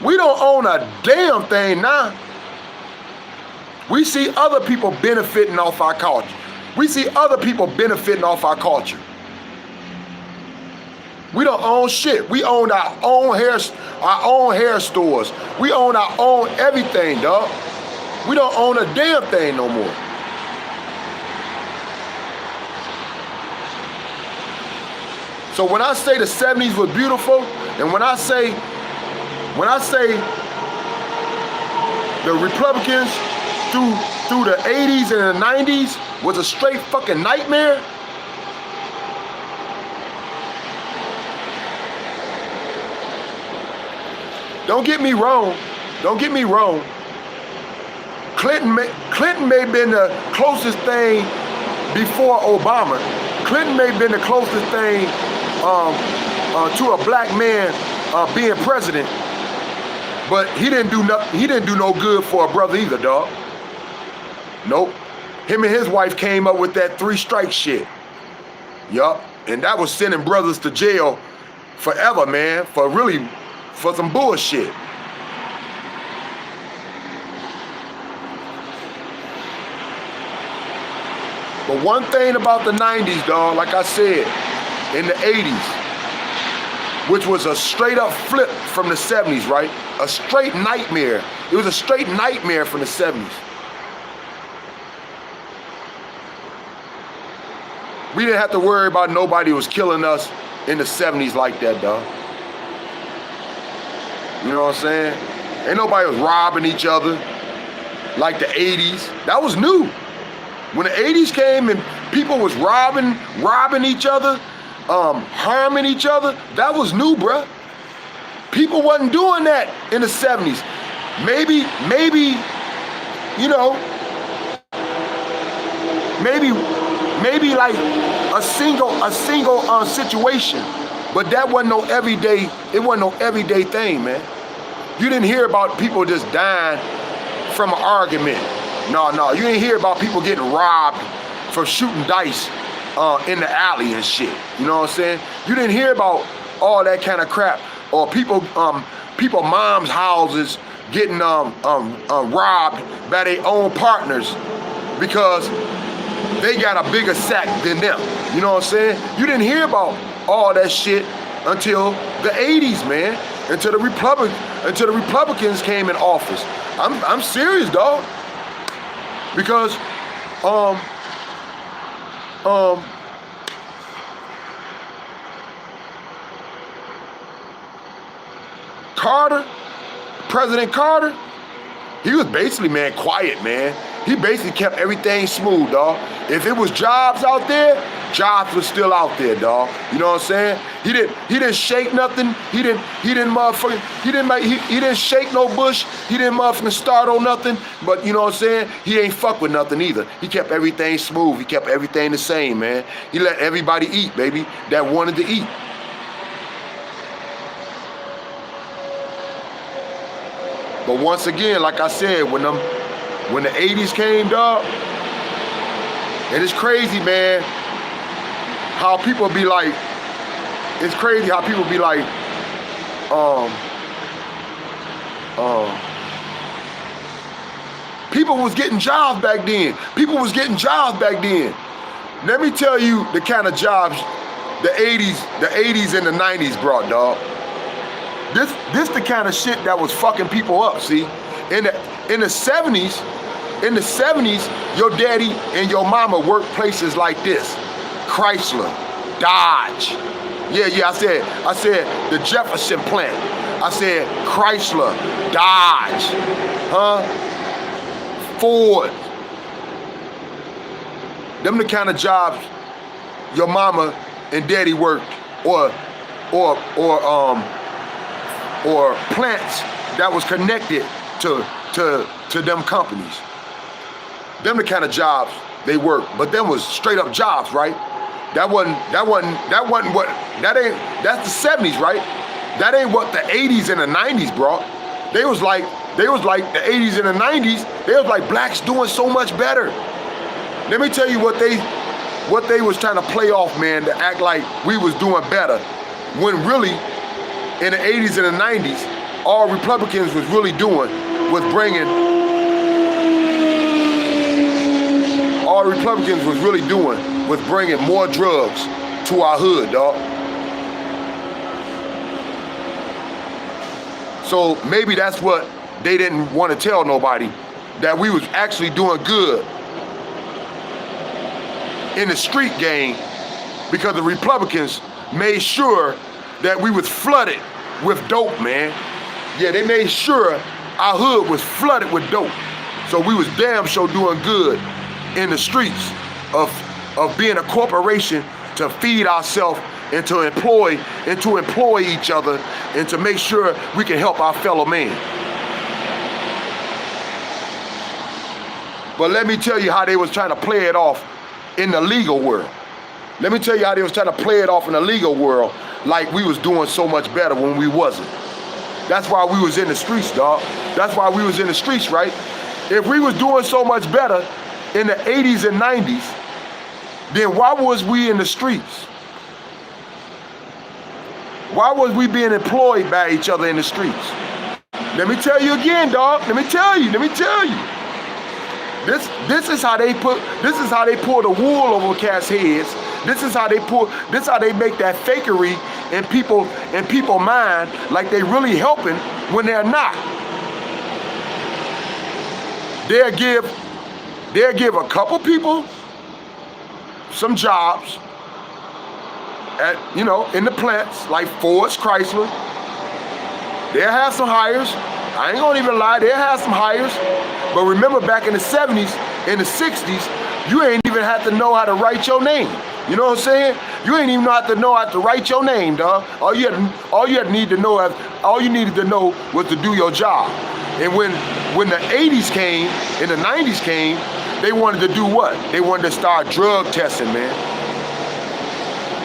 We don't own a damn thing now. We see other people benefiting off our culture. We see other people benefiting off our culture. We don't own shit. We own our own hair stores. We own our own everything, dog. We don't own a damn thing no more. So when I say the 70s was beautiful, and when I say the Republicans through the 80s and the 90s was a straight fucking nightmare, don't get me wrong. Clinton may have been the closest thing before Obama. Clinton may have been the closest thing to a black man being president, but he didn't do no good for a brother either, dog. Nope. Him and his wife came up with that 3 strike shit. Yup. And that was sending brothers to jail forever, man, for some bullshit. But one thing about the 90s, dog, like I said, in the 80s, which was a straight up flip from the 70s, right? A straight nightmare. It was a straight nightmare from the 70s. We didn't have to worry about nobody was killing us in the 70s like that, dog. You know what I'm saying? Ain't nobody was robbing each other like the 80s. That was new. When the 80s came and people was robbing each other, harming each other, that was new, bruh. People wasn't doing that in the 70s. Maybe, you know, maybe like a single situation, but that wasn't no everyday. It wasn't no everyday thing, man. You didn't hear about people just dying from an argument. No, you didn't hear about people getting robbed for shooting dice in the alley and shit. You know what I'm saying? You didn't hear about all that kind of crap, or people moms' houses getting robbed by their own partners because they got a bigger sack than them. You know what I'm saying? You didn't hear about all that shit until the 80s, man. Until the Republicans came in office. I'm serious, dog. Because President Carter, he was basically, man, quiet, man. He basically kept everything smooth, dog. If it was jobs out there, jobs was still out there, dog. You know what I'm saying? He didn't shake nothing. He didn't shake no bush. He didn't motherfucking start on nothing. But you know what I'm saying? He ain't fuck with nothing either. He kept everything smooth. He kept everything the same, man. He let everybody eat, baby, that wanted to eat. But once again, like I said, when the 80s came, dog, and it's crazy, man, how people be like, it's crazy how people be like, people was getting jobs back then. Let me tell you the kind of jobs the 80s and the 90s brought, dog. This the kind of shit that was fucking people up, see? In the 70s, your daddy and your mama worked places like this. Chrysler, Dodge. Yeah, I said the Jefferson plant. I said Chrysler, Dodge, Ford. Them the kind of jobs your mama and daddy worked, or plants that was connected to them companies. Them the kind of jobs they work, but them was straight up jobs, right? That's the 70s, right? That ain't what the 80s and the 90s brought. They was like the 80s and the 90s, they was like blacks doing so much better. Let me tell you what they was trying to play off, man, to act like we was doing better, when really in the 80s and the 90s, all Republicans was really doing was bringing more drugs to our hood, dog. So maybe that's what they didn't want to tell nobody, that we was actually doing good in the street game, because the Republicans made sure that we was flooded with dope, man. Yeah, they made sure our hood was flooded with dope. So we was damn sure doing good in the streets of being a corporation to feed ourselves and to employ each other and to make sure we can help our fellow man. But let me tell you how they was trying to play it off in the legal world. Let me tell you how they was trying to play it off in the legal world, like we was doing so much better when we wasn't. That's why we was in the streets, dog. That's why we was in the streets, right? If we was doing so much better in the 80s and 90s, then why was we in the streets? Why was we being employed by each other in the streets? Let me tell you again, dog. Let me tell you. This is how they pull the wool over cats' heads. This is how they make that fakery in people's mind, like they really helping when they're not. They'll give a couple people some jobs in the plants like Ford's, Chrysler. They'll have some hires. I ain't gonna even lie, they'll have some hires. But remember, back in the 70s, in the 60s, you ain't even have to know how to write your name. You know what I'm saying? You ain't even know how to write your name, dog. All you needed to know was to do your job. And when the 80s came and the 90s came, they wanted to do what? They wanted to start drug testing, man.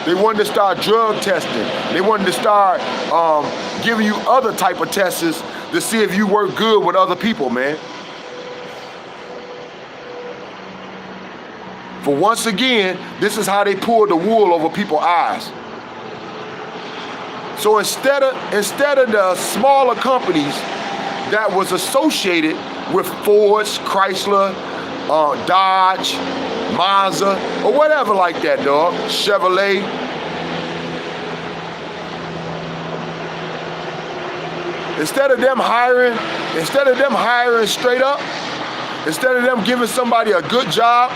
They wanted to start drug testing. They wanted to start giving you other type of tests to see if you work good with other people, man. For once again, this is how they pulled the wool over people's eyes. So instead of the smaller companies that was associated with Ford's, Chrysler, Dodge, Mazda, or whatever like that, dog, Chevrolet. Instead of them hiring straight up, instead of them giving somebody a good job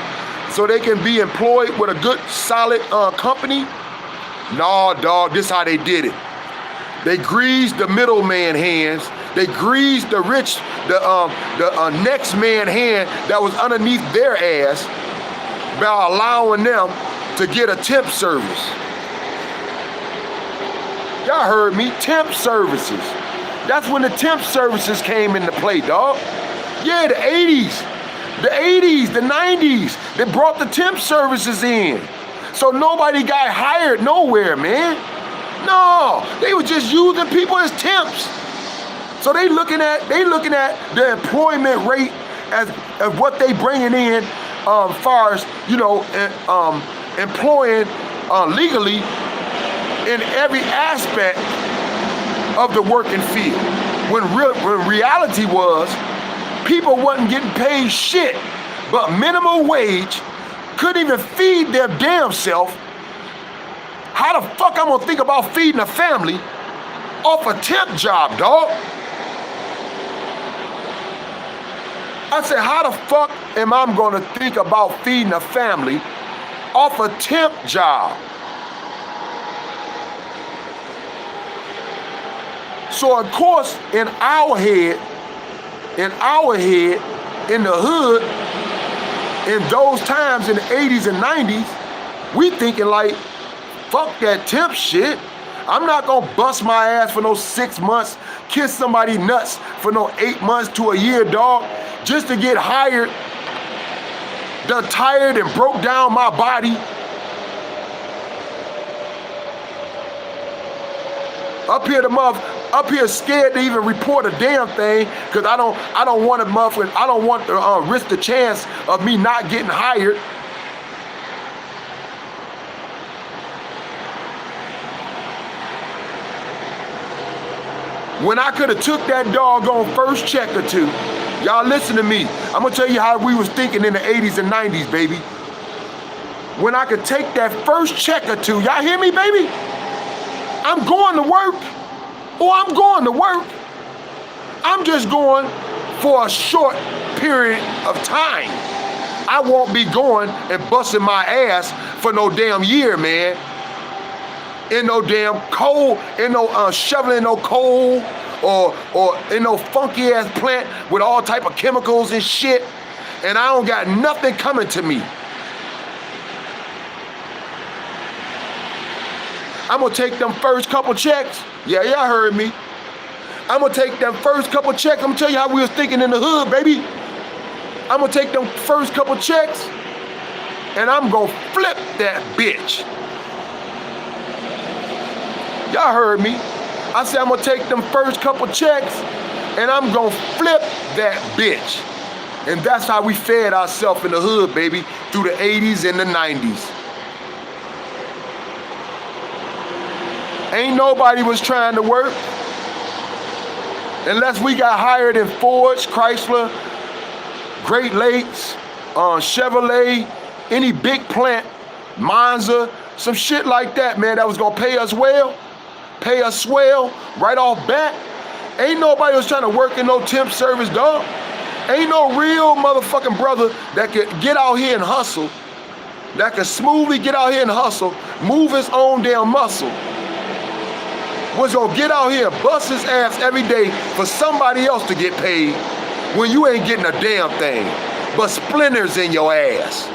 so they can be employed with a good, solid company, nah, dog, this how they did it. They greased the middleman hands. They greased the rich, the next man hand that was underneath their ass by allowing them to get a temp service. Y'all heard me, temp services. That's when the temp services came into play, dog. Yeah, the 80s, the 90s, they brought the temp services in. So nobody got hired nowhere, man. No, they were just using people as temps. So they looking at the employment rate as what they bringing in, far as employing legally in every aspect of the working field. When reality was, people wasn't getting paid shit, but minimum wage, couldn't even feed their damn self. How the fuck I'm gonna think about feeding a family off a temp job, dog? I said, how the fuck am I gonna think about feeding a family off a temp job? So of course, in our head, in the hood, in those times in the 80s and 90s, we thinking like, fuck that temp shit. I'm not gonna bust my ass for no 6 months, kiss somebody nuts for no 8 months to a year, dog, just to get hired, done tired and broke down my body. Up here scared to even report a damn thing, because I don't want to risk the chance of me not getting hired. When I could have took that doggone first check or two. Y'all listen to me. I'm gonna tell you how we was thinking in the 80s and 90s, baby. When I could take that first check or two, y'all hear me, baby? I'm going to work. Oh, I'm going to work. I'm just going for a short period of time. I won't be going and busting my ass for no damn year, man. In no damn coal, in no shoveling no coal, or in no funky ass plant with all type of chemicals and shit, and I don't got nothing coming to me. I'm gonna take them first couple checks. Yeah, y'all heard me. I'm gonna take them first couple checks. I'm gonna tell you how we was thinking in the hood, baby. I'm gonna take them first couple checks, and I'm gonna flip that bitch. Y'all heard me. I said I'm gonna take them first couple checks, and I'm gonna flip that bitch. And that's how we fed ourselves in the hood, baby, through the 80s and the 90s. Ain't nobody was trying to work unless we got hired in Ford, Chrysler, Great Lakes, Chevrolet, any big plant, Monza, some shit like that, man, that was gonna pay us well, pay us swell right off bat. Ain't nobody was trying to work in no temp service, dog. Ain't no real motherfucking brother that could get out here and hustle, that could smoothly get out here and hustle, move his own damn muscle, was gonna get out here and bust his ass every day for somebody else to get paid when you ain't getting a damn thing but splinters in your ass.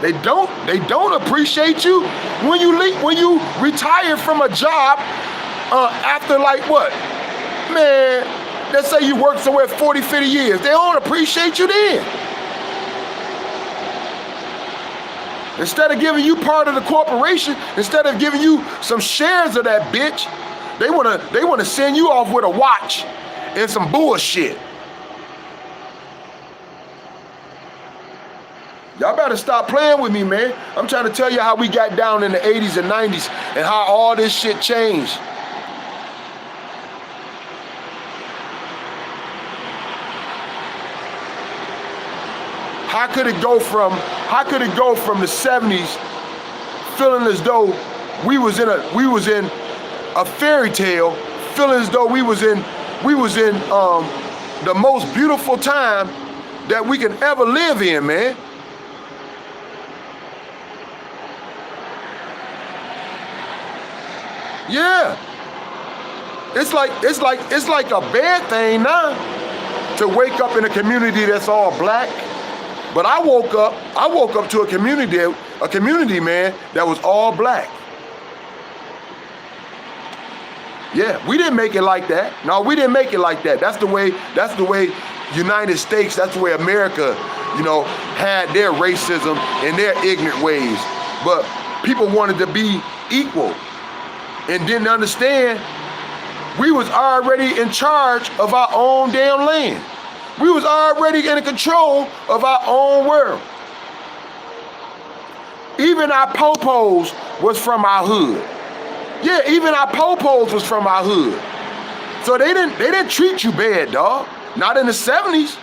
They don't appreciate you when you leave, when you retire from a job after like what? Man, let's say you work somewhere 40, 50 years. They don't appreciate you then. Instead of giving you part of the corporation, instead of giving you some shares of that bitch, they wanna send you off with a watch and some bullshit. Y'all better stop playing with me, man. I'm trying to tell you how we got down in the 80s and 90s and how all this shit changed. How could it go from the 70s feeling as though we was in a fairy tale, feeling as though we was in the most beautiful time that we can ever live in, man. Yeah. It's like a bad thing now to wake up in a community that's all black. But I woke up to a community, man, that was all black. Yeah, we didn't make it like that. No, we didn't make it like that. That's the way United States, that's the way America, had their racism and their ignorant ways. But people wanted to be equal and didn't understand we was already in charge of our own damn land. We was already in control of our own world. Even our popos was from our hood. Yeah, even our popos was from our hood. So they didn't treat you bad, dog. Not in the 70s.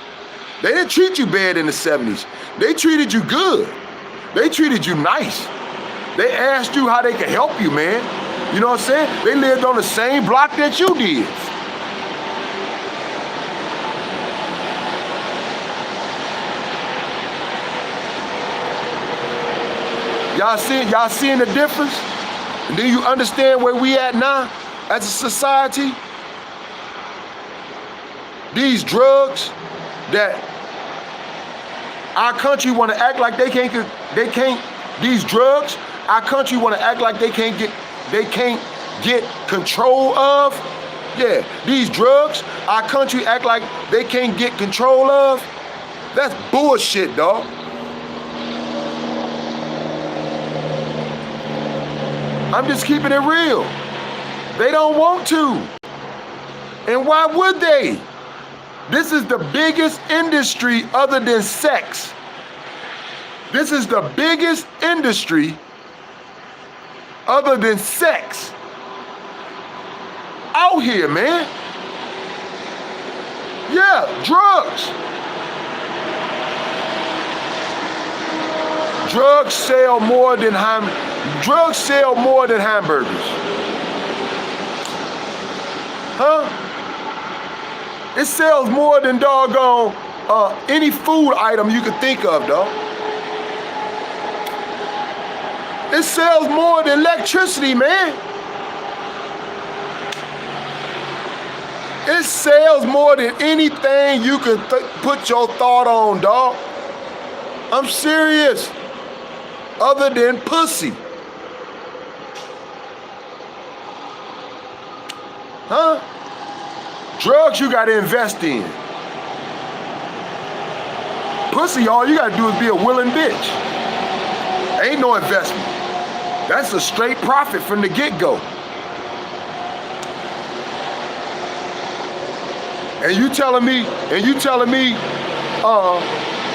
They didn't treat you bad in the 70s. They treated you good. They treated you nice. They asked you how they could help you, man. You know what I'm saying? They lived on the same block that you did. Y'all seeing the difference? And then you understand where we at now as a society? These drugs that our country want to act like they can't, these drugs, our country want to act like they can't get control of. Yeah, these drugs, our country act like they can't get control of. That's bullshit, dog. I'm just keeping it real. They don't want to. And why would they? This is the biggest industry other than sex. This is the biggest industry other than sex out here, man. Yeah, drugs. Drugs sell more than hamburgers. Huh? It sells more than doggone any food item you could think of, dog. It sells more than electricity, man. It sells more than anything you can put your thought on, dog. I'm serious. Other than pussy. Huh? Drugs you gotta invest in. Pussy, all you gotta do is be a willing bitch. Ain't no investment. That's a straight profit from the get-go. And you telling me,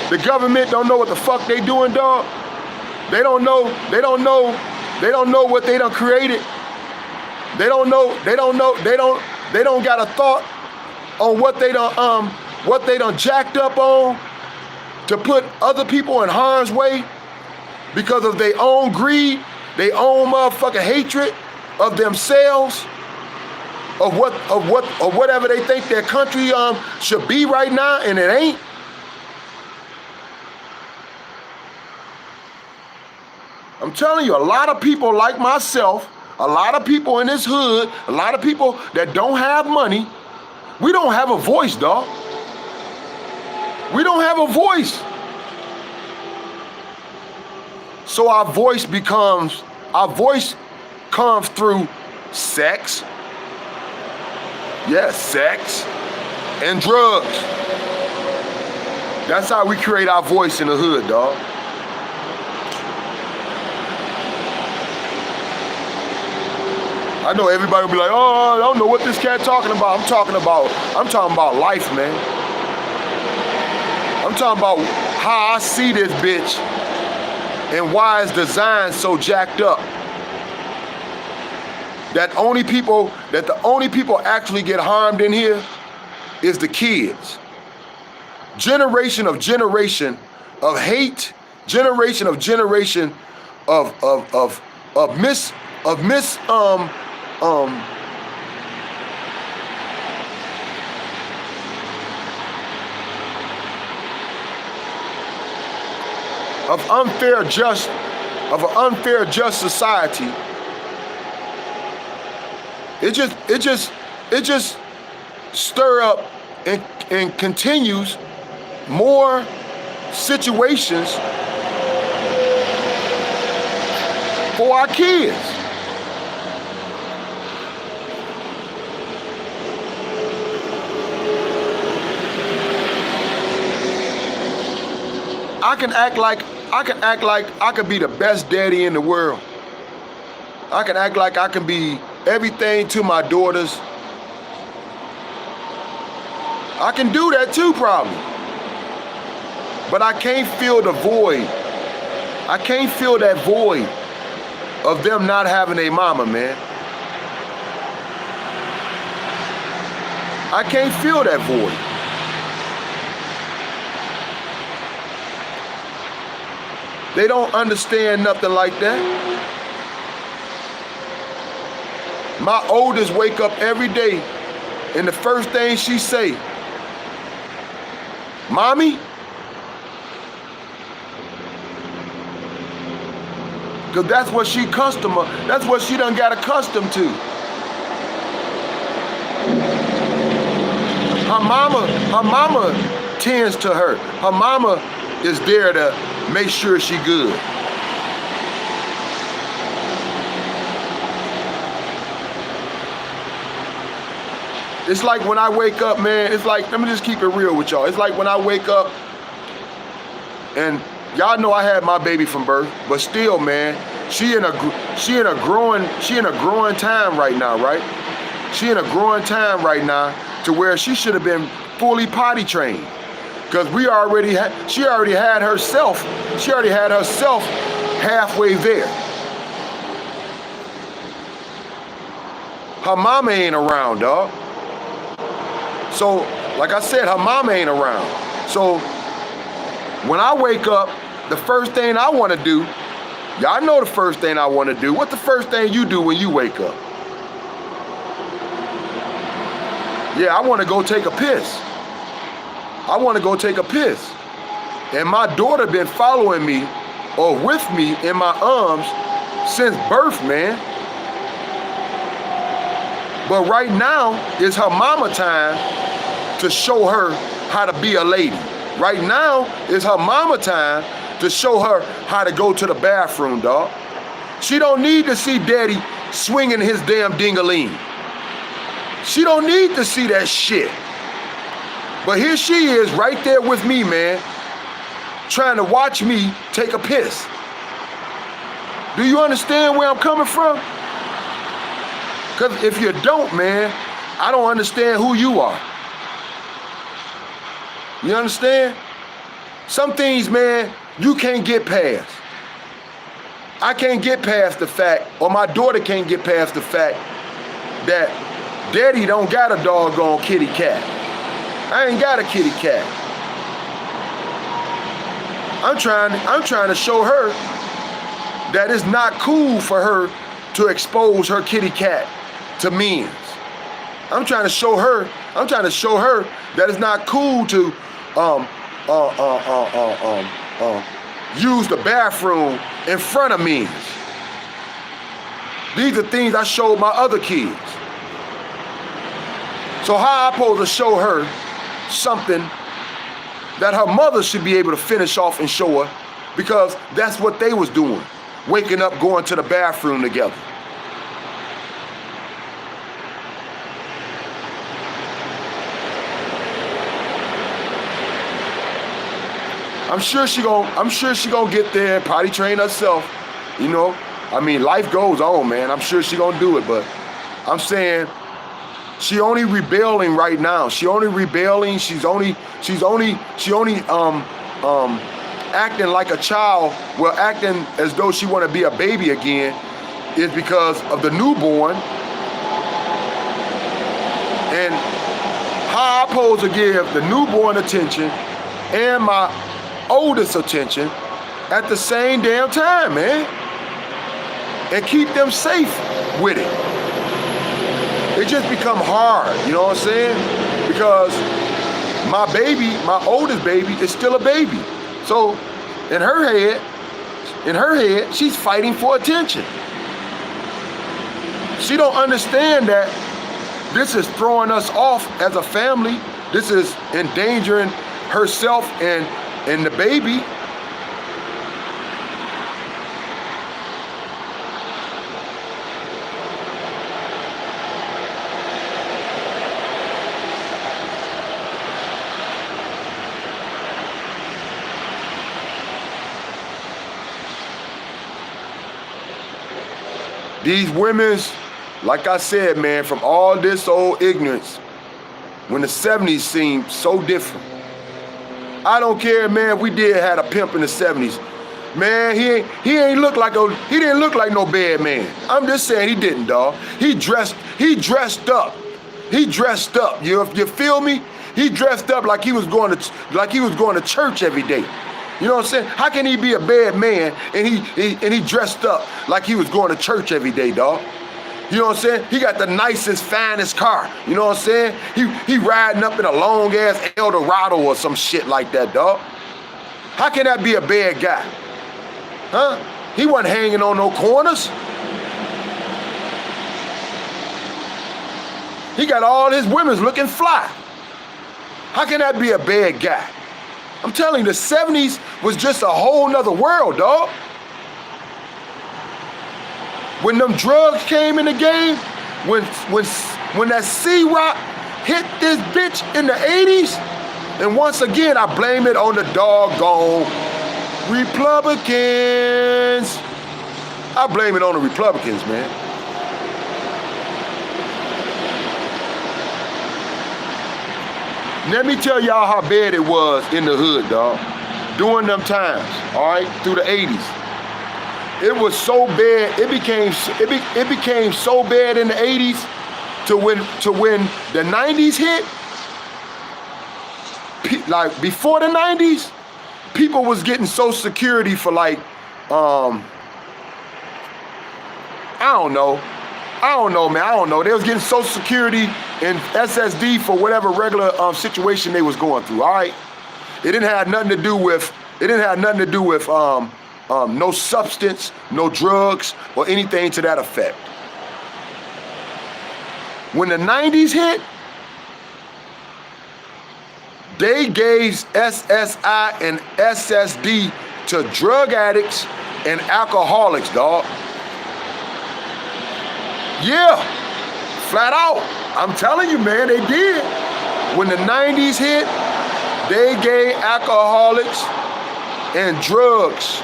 the government don't know what the fuck they doing, dog? They don't know what they done created. They don't got a thought on what they done jacked up on to put other people in harm's way because of their own greed, their own motherfucking hatred of themselves, of whatever they think their country should be right now, and it ain't. I'm telling you, a lot of people like myself, a lot of people in this hood, a lot of people that don't have money, we don't have a voice, dog. We don't have a voice. So our voice comes through sex. Yes, sex and drugs. That's how we create our voice in the hood, dog. I know everybody will be like, oh, I don't know what this cat talking about. I'm talking about life, man. I'm talking about how I see this bitch and why it's designed so jacked up. That the only people actually get harmed in here is the kids. Generation of hate, generation of an unfair just society. It just stir up and continues more situations for our kids. I can act like I could be the best daddy in the world. I can act like I can be everything to my daughters. I can do that too, probably. But I can't fill the void. I can't fill that void of them not having a mama, man. I can't fill that void. They don't understand nothing like that. My oldest wake up every day and the first thing she say, "Mommy?" Because that's what she done got accustomed to. Her mama tends to her. Her mama is there to make sure she good. It's like when I wake up, man, it's like, let me just keep it real with y'all. It's like when I wake up, and y'all know I had my baby from birth, but still, man, she in a growing time right now, right? She in a growing time right now to where she should have been fully potty trained. Because she already had herself halfway there. her mama ain't around, dog. So, like I said, her mama ain't around. So, when I wake up, the first thing I want to do, y'all know the first thing I want to do. What's the first thing you do when you wake up? Yeah, I want to go take a piss. I want to go take a piss. And my daughter been following me or with me in my arms since birth, man. But right now is her mama time to show her how to be a lady. Right now is her mama time to show her how to go to the bathroom, dog. She don't need to see daddy swinging his damn ding-a-ling. She don't need to see that shit. But here she is right there with me, man, trying to watch me take a piss. Do you understand where I'm coming from? Because if you don't, man, I don't understand who you are. You understand? Some things, man, you can't get past. I can't get past the fact, or my daughter can't get past the fact that daddy don't got a doggone kitty cat. I ain't got a kitty cat. I'm trying to show her that it's not cool for her to expose her kitty cat to men. I'm trying to show her that it's not cool to use the bathroom in front of men. These are things I showed my other kids. So how I supposed to show her something that her mother should be able to finish off and show her, because that's what they was doing, waking up, going to the bathroom together. I'm sure she gonna get there and potty train herself, you know. I mean, life goes on, man. I'm sure she gonna do it, but I'm saying she only rebelling right now. She only rebelling. She's only acting like a child. Well, acting as though she want to be a baby again, is because of the newborn. And how I supposed to give the newborn attention and my oldest attention at the same damn time, man, and keep them safe with it. It just become hard, you know what I'm saying? Because my baby, my oldest baby, is still a baby. So in her head, she's fighting for attention. She don't understand that this is throwing us off as a family. This is endangering herself and the baby. These women's, like I said, man, from all this old ignorance, when the 70s seemed so different. I don't care, man, if we did had a pimp in the 70s. Man, he didn't look like no bad man. I'm just saying he didn't, dog. He dressed up. He dressed up. You feel me? He dressed up like he was going to church every day. You know what I'm saying? How can he be a bad man and he dressed up like he was going to church every day, dog? You know what I'm saying? He got the nicest, finest car. You know what I'm saying? He riding up in a long ass Eldorado or some shit like that, dog. How can that be a bad guy? Huh? He wasn't hanging on no corners. He got all his women looking fly. How can that be a bad guy? I'm telling you, the 70s was just a whole nother world, dog. When them drugs came in the game, when that C-Rock hit this bitch in the 80s, and once again, I blame it on the doggone Republicans. I blame it on the Republicans, man. Let me tell y'all how bad it was in the hood, dog. During them times, all right, through the 80s. It was so bad, it became so bad in the 80s to when the 90s hit, like before the 90s, people was getting Social Security for like, I don't know, man. I don't know. They was getting Social Security and SSD for whatever regular situation they was going through. All right, it didn't have nothing to do with. No substance, no drugs, or anything to that effect. When the 90s hit, they gave SSI and SSD to drug addicts and alcoholics, dog. Yeah, flat out. I'm telling you, man, they did. When the 90s hit, they gave alcoholics and drugs.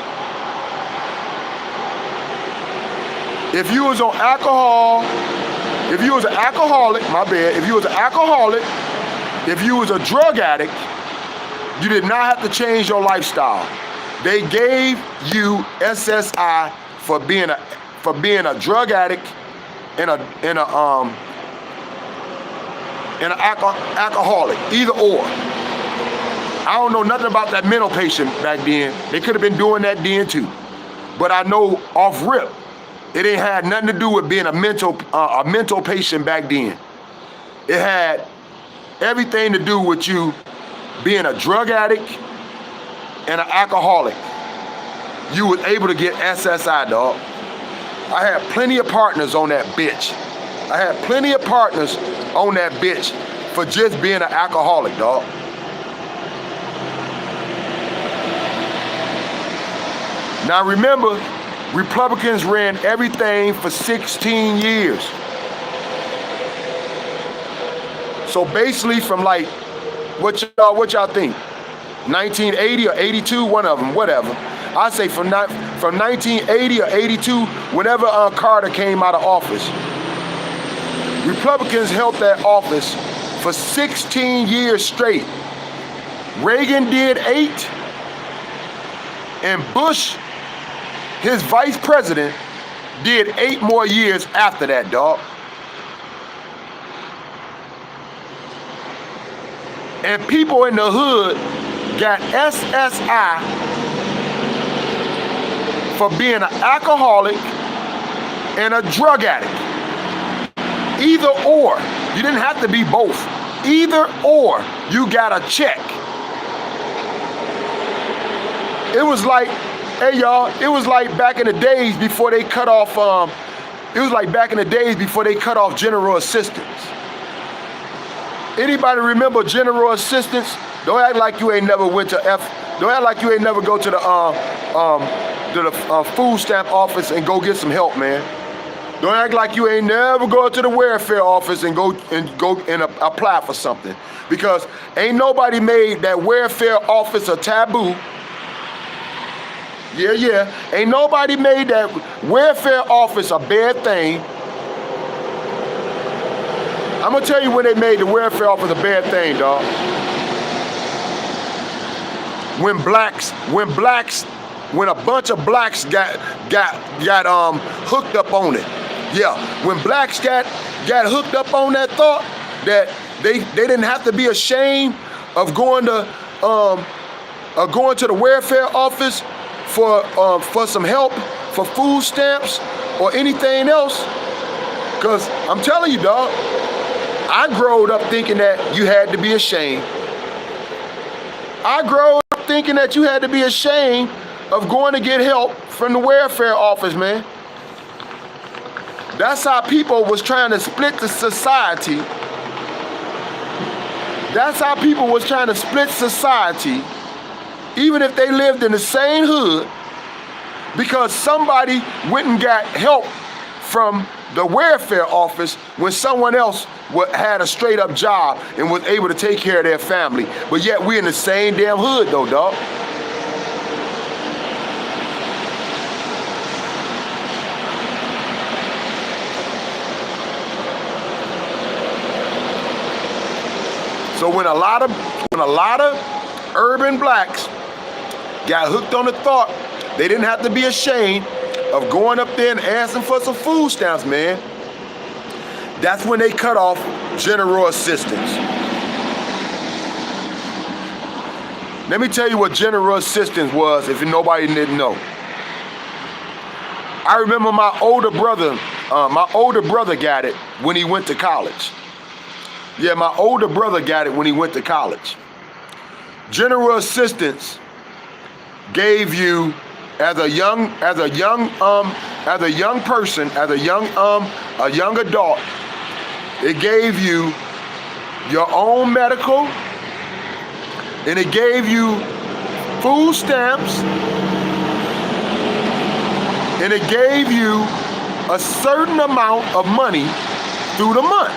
If you was on alcohol, if you was an alcoholic, my bad, if you was an alcoholic, if you was a drug addict, you did not have to change your lifestyle. They gave you SSI for being a drug addict and an alcoholic, either or. I don't know nothing about that mental patient back then. They could have been doing that then too. But I know off rip, it ain't had nothing to do with being a mental patient back then. It had everything to do with you being a drug addict and an alcoholic. You was able to get SSI, dog. I had plenty of partners on that bitch. For just being an alcoholic, dog. Now remember, Republicans ran everything for 16 years. So basically from like, what y'all think? 1980 or 82, one of them, whatever. I say from 1980 or 82, whenever Carter came out of office, Republicans held that office for 16 years straight. Reagan did 8, and Bush, his vice president, did 8 more years after that, dog. And people in the hood got SSI for being an alcoholic and a drug addict. Either or. You didn't have to be both. Either or, you got a check. It was like, hey y'all, it was like back in the days before they cut off, general assistance. Anybody remember general assistance? Don't act like you ain't never went to don't act like you ain't never go to the food stamp office and go get some help, man. Don't act like you ain't never go to the welfare office and go apply for something. Because ain't nobody made that welfare office a taboo. Yeah. Ain't nobody made that welfare office a bad thing. I'm gonna tell you when they made the welfare office a bad thing, dog. When a bunch of blacks got hooked up on it. Yeah, when blacks got hooked up on that thought that they didn't have to be ashamed of going to the welfare office for some help, for food stamps or anything else. Cause I'm telling you, dog, I growed up thinking that you had to be ashamed. I growed up thinking that you had to be ashamed of going to get help from the welfare office, man. That's how people was trying to split the society. That's how people was trying to split society, even if they lived in the same hood, because somebody went and got help from the welfare office when someone else had a straight up job and was able to take care of their family. But yet we in the same damn hood though, dog. So when a lot of urban blacks got hooked on the thought they didn't have to be ashamed of going up there and asking for some food stamps, man. That's when they cut off general assistance. Let me tell you what general assistance was if nobody didn't know. I remember my older brother got it when he went to college. Yeah, my older brother got it when he went to college. General assistance gave you as a young adult, it gave you your own medical, and it gave you food stamps, and it gave you a certain amount of money through the month.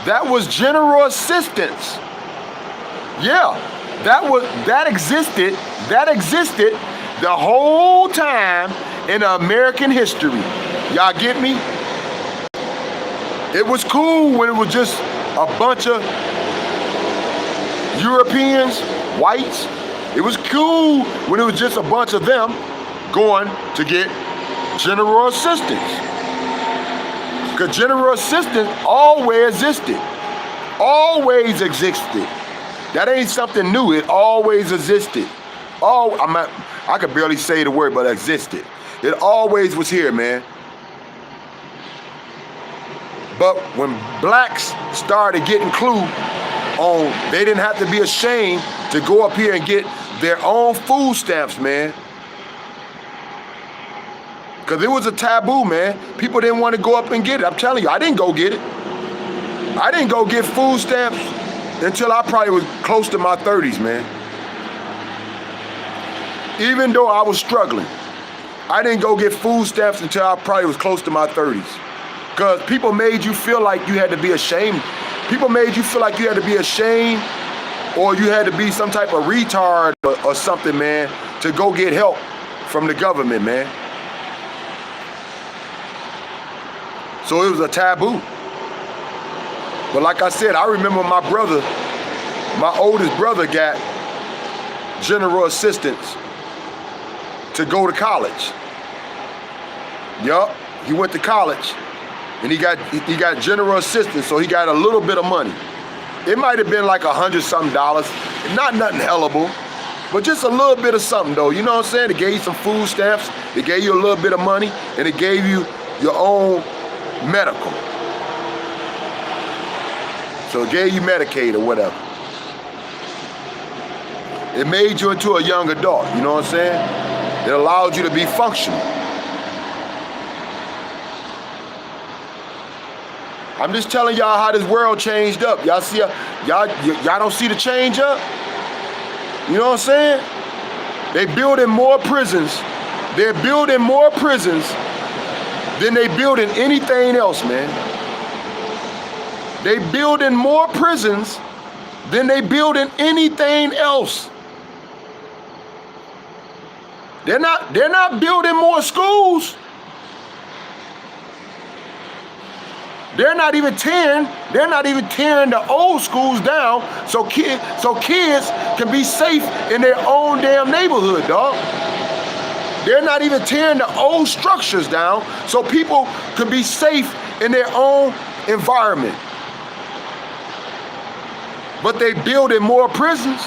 That was general assistance. Yeah, that existed the whole time in American history. Y'all get me? It was cool when it was just a bunch of Europeans, whites. It was cool when it was just a bunch of them going to get general assistance. Because general assistance always existed. Always existed. That ain't something new. It always existed. I could barely say the word, but existed. It always was here, man. But when blacks started getting clue on, they didn't have to be ashamed to go up here and get their own food stamps, man. Because it was a taboo, man. People didn't want to go up and get it. I'm telling you, I didn't go get it. I didn't go get food stamps until I probably was close to my 30s, man. Even though I was struggling, I didn't go get food stamps until I probably was close to my 30s. Because people made you feel like you had to be ashamed. People made you feel like you had to be ashamed, or you had to be some type of retard or something, man, to go get help from the government, man. So it was a taboo. But like I said, I remember my oldest brother got general assistance to go to college. Yup, he went to college and he got general assistance, so he got a little bit of money. It might have been like $100-something, not nothing hellable, but just a little bit of something though, you know what I'm saying? It gave you some food stamps, it gave you a little bit of money, and it gave you your own medical. So it gave you Medicaid or whatever. It made you into a young adult, you know what I'm saying? It allowed you to be functional. I'm just telling y'all how this world changed up. Y'all see, y'all don't see the change up? You know what I'm saying? They building more prisons. They're building more prisons than they building anything else, man. They building more prisons than they building anything else. They're not building more schools. They're not even tearing the old schools down so kids can be safe in their own damn neighborhood, dog. They're not even tearing the old structures down so people can be safe in their own environment. But they building more prisons.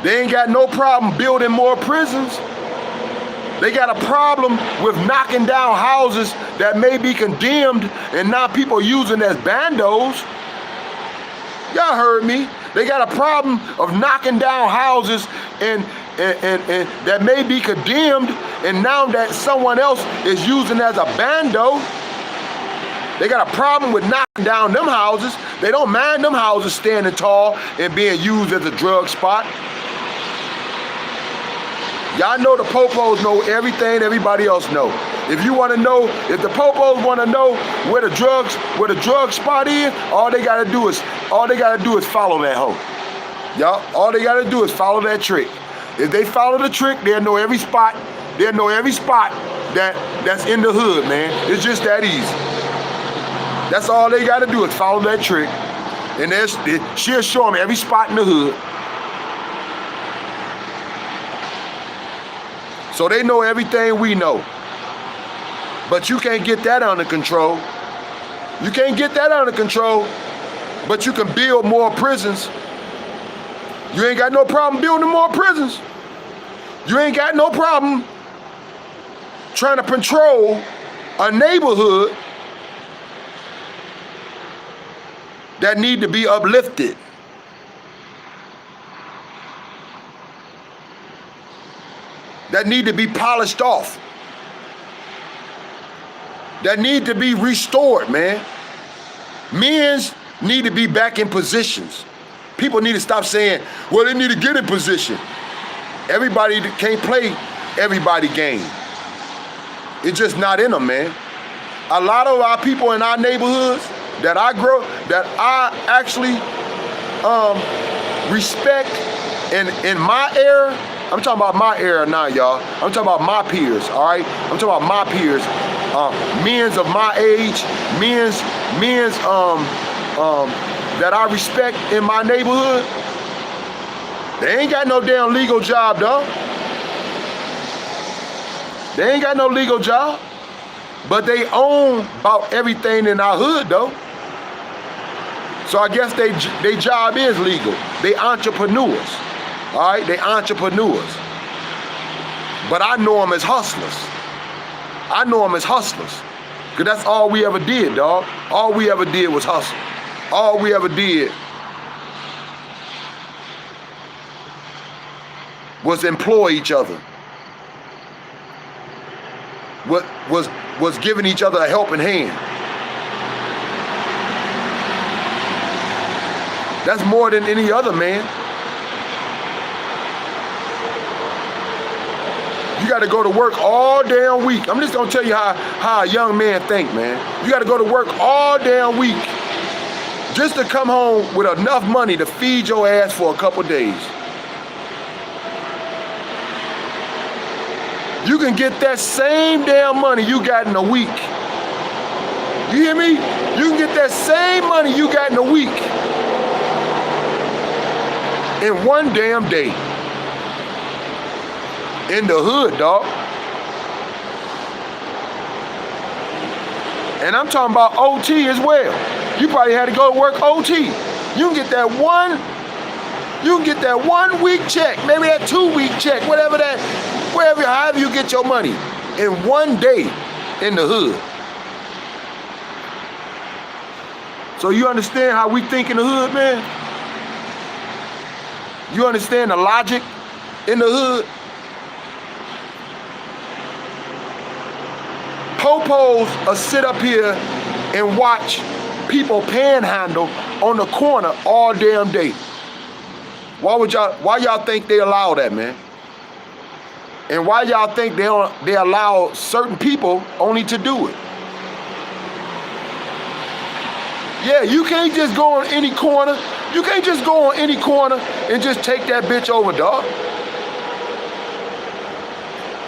They ain't got no problem building more prisons. They got a problem with knocking down houses that may be condemned and now people using as bandos. Y'all heard me. They got a problem of knocking down houses and that may be condemned, and now that someone else is using as a bando. They got a problem with knocking down them houses. They don't mind them houses standing tall and being used as a drug spot. Y'all know the popos know everything everybody else know. If you want to know, if the popos want to know where the drug spot is, all they gotta do is follow that hoe. Y'all, all they gotta do is follow that trick. If they follow the trick, they'll know every spot. They'll know every spot that's in the hood, man. It's just that easy. That's all they gotta do is follow that trick, and she'll show them every spot in the hood. So they know everything we know. but you can't get that under control. You can't get that under control, but you can build more prisons. You ain't got no problem building more prisons. You ain't got no problem trying to control a neighborhood that need to be uplifted. That need to be polished off. That need to be restored, man. Men's need to be back in positions. People need to stop saying, well, they need to get in position. Everybody can't play everybody game. It's just not in them, man. A lot of our people in our neighborhoods that I actually respect in my era. I'm talking about my era now, y'all. I'm talking about my peers, all right? I'm talking about my peers. Men's of my age, men's that I respect in my neighborhood. They ain't got no damn legal job, dog. They ain't got no legal job, but they own about everything in our hood, though. So I guess they job is legal. They entrepreneurs, all right? They entrepreneurs. But I know them as hustlers. I know them as hustlers, because that's all we ever did, dog. All we ever did was hustle. All we ever did was employ each other. Was giving each other a helping hand. That's more than any other, man. You got to go to work all damn week. I'm just gonna tell you how a young man think, man. You got to go to work all damn week just to come home with enough money to feed your ass for a couple days. You can get that same damn money you got in a week. You hear me? You can get that same money you got in a week in one damn day. In the hood, dog. And I'm talking about OT as well. You probably had to go to work OT. You can get that one week check, maybe that 2 week check, however you get your money, in one day in the hood. So you understand how we think in the hood, man? You understand the logic in the hood? Popos will sit up here and watch people panhandle on the corner all damn day. Why y'all think they allow that, man? And why y'all think they allow certain people only to do it? Yeah, you can't just go on any corner. You can't just go on any corner and just take that bitch over, dog.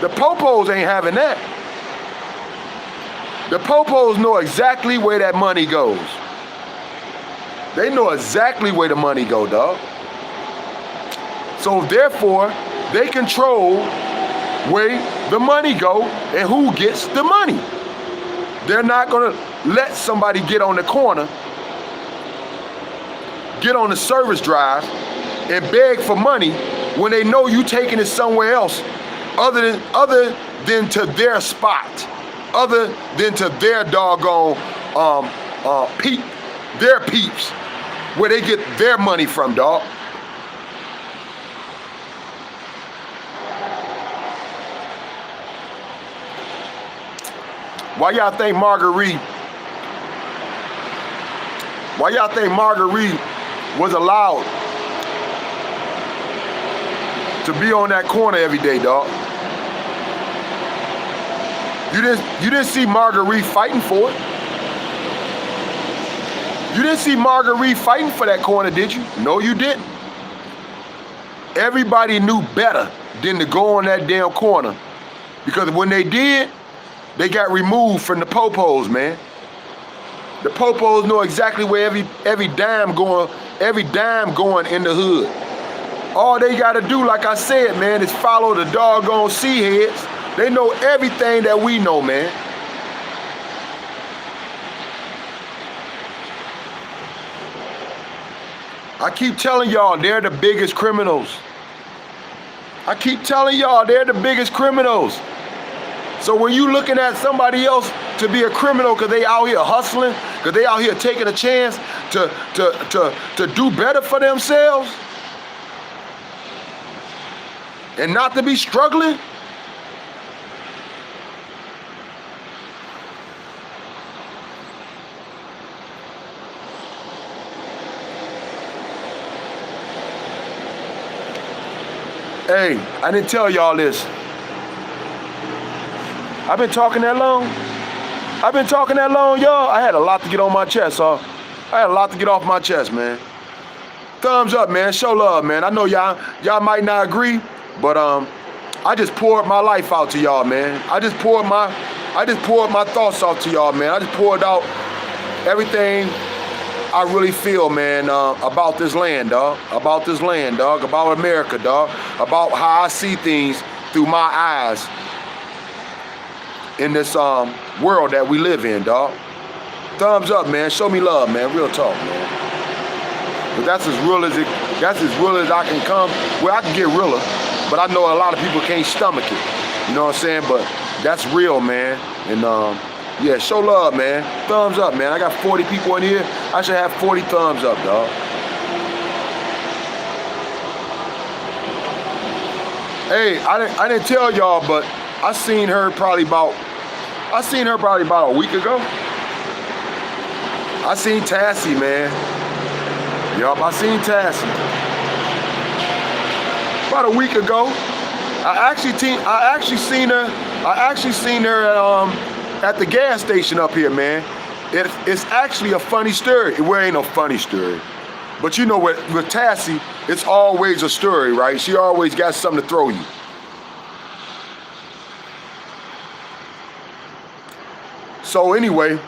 The popos ain't having that. The popos know exactly where that money goes. They know exactly where the money go, dog. So therefore, they control where the money go and who gets the money. They're not gonna let somebody get on the corner, get on the service drive, and beg for money when they know you taking it somewhere else other than to their spot, other than to their doggone their peeps, where they get their money from, dog. Why y'all think Marguerite was allowed to be on that corner every day, dog? You didn't see Marguerite fighting for it. You didn't see Marguerite fighting for that corner, did you? No, you didn't. Everybody knew better than to go on that damn corner, because when they did, they got removed from the popos, man. The popos know exactly where every dime going in the hood. All they gotta do, like I said, man, is follow the doggone C heads. They know everything that we know, man. I keep telling y'all, they're the biggest criminals. I keep telling y'all, they're the biggest criminals. So when you looking at somebody else to be a criminal because they out here hustling, because they out here taking a chance to do better for themselves and not to be struggling, hey, I didn't tell y'all this. I've been talking that long? I've been talking that long, y'all? I had a lot to get on my chest, I had a lot to get off my chest, man. Thumbs up, man. Show love, man. I know y'all might not agree, but I just poured my life out to y'all, man. I just poured my thoughts out to y'all, man. I just poured out everything I really feel, man, about this land, dog. About this land, dog. About America, dog. About how I see things through my eyes in this world that we live in, dog. Thumbs up, man. Show me love, man. Real talk, man. But that's as real as I can come. Well, I can get realer, but I know a lot of people can't stomach it. You know what I'm saying? But that's real, man. And yeah, show love, man. Thumbs up, man. I got 40 people in here. I should have 40 thumbs up, dog. Hey, I didn't tell y'all, but I seen her probably about a week ago. I seen Tassie, man. Yup, I seen Tassie. About a week ago. I actually seen her at the gas station up here, man. It's actually a funny story. Well, it ain't no funny story. But you know, with Tassie, it's always a story, right? She always got something to throw you. So anyway,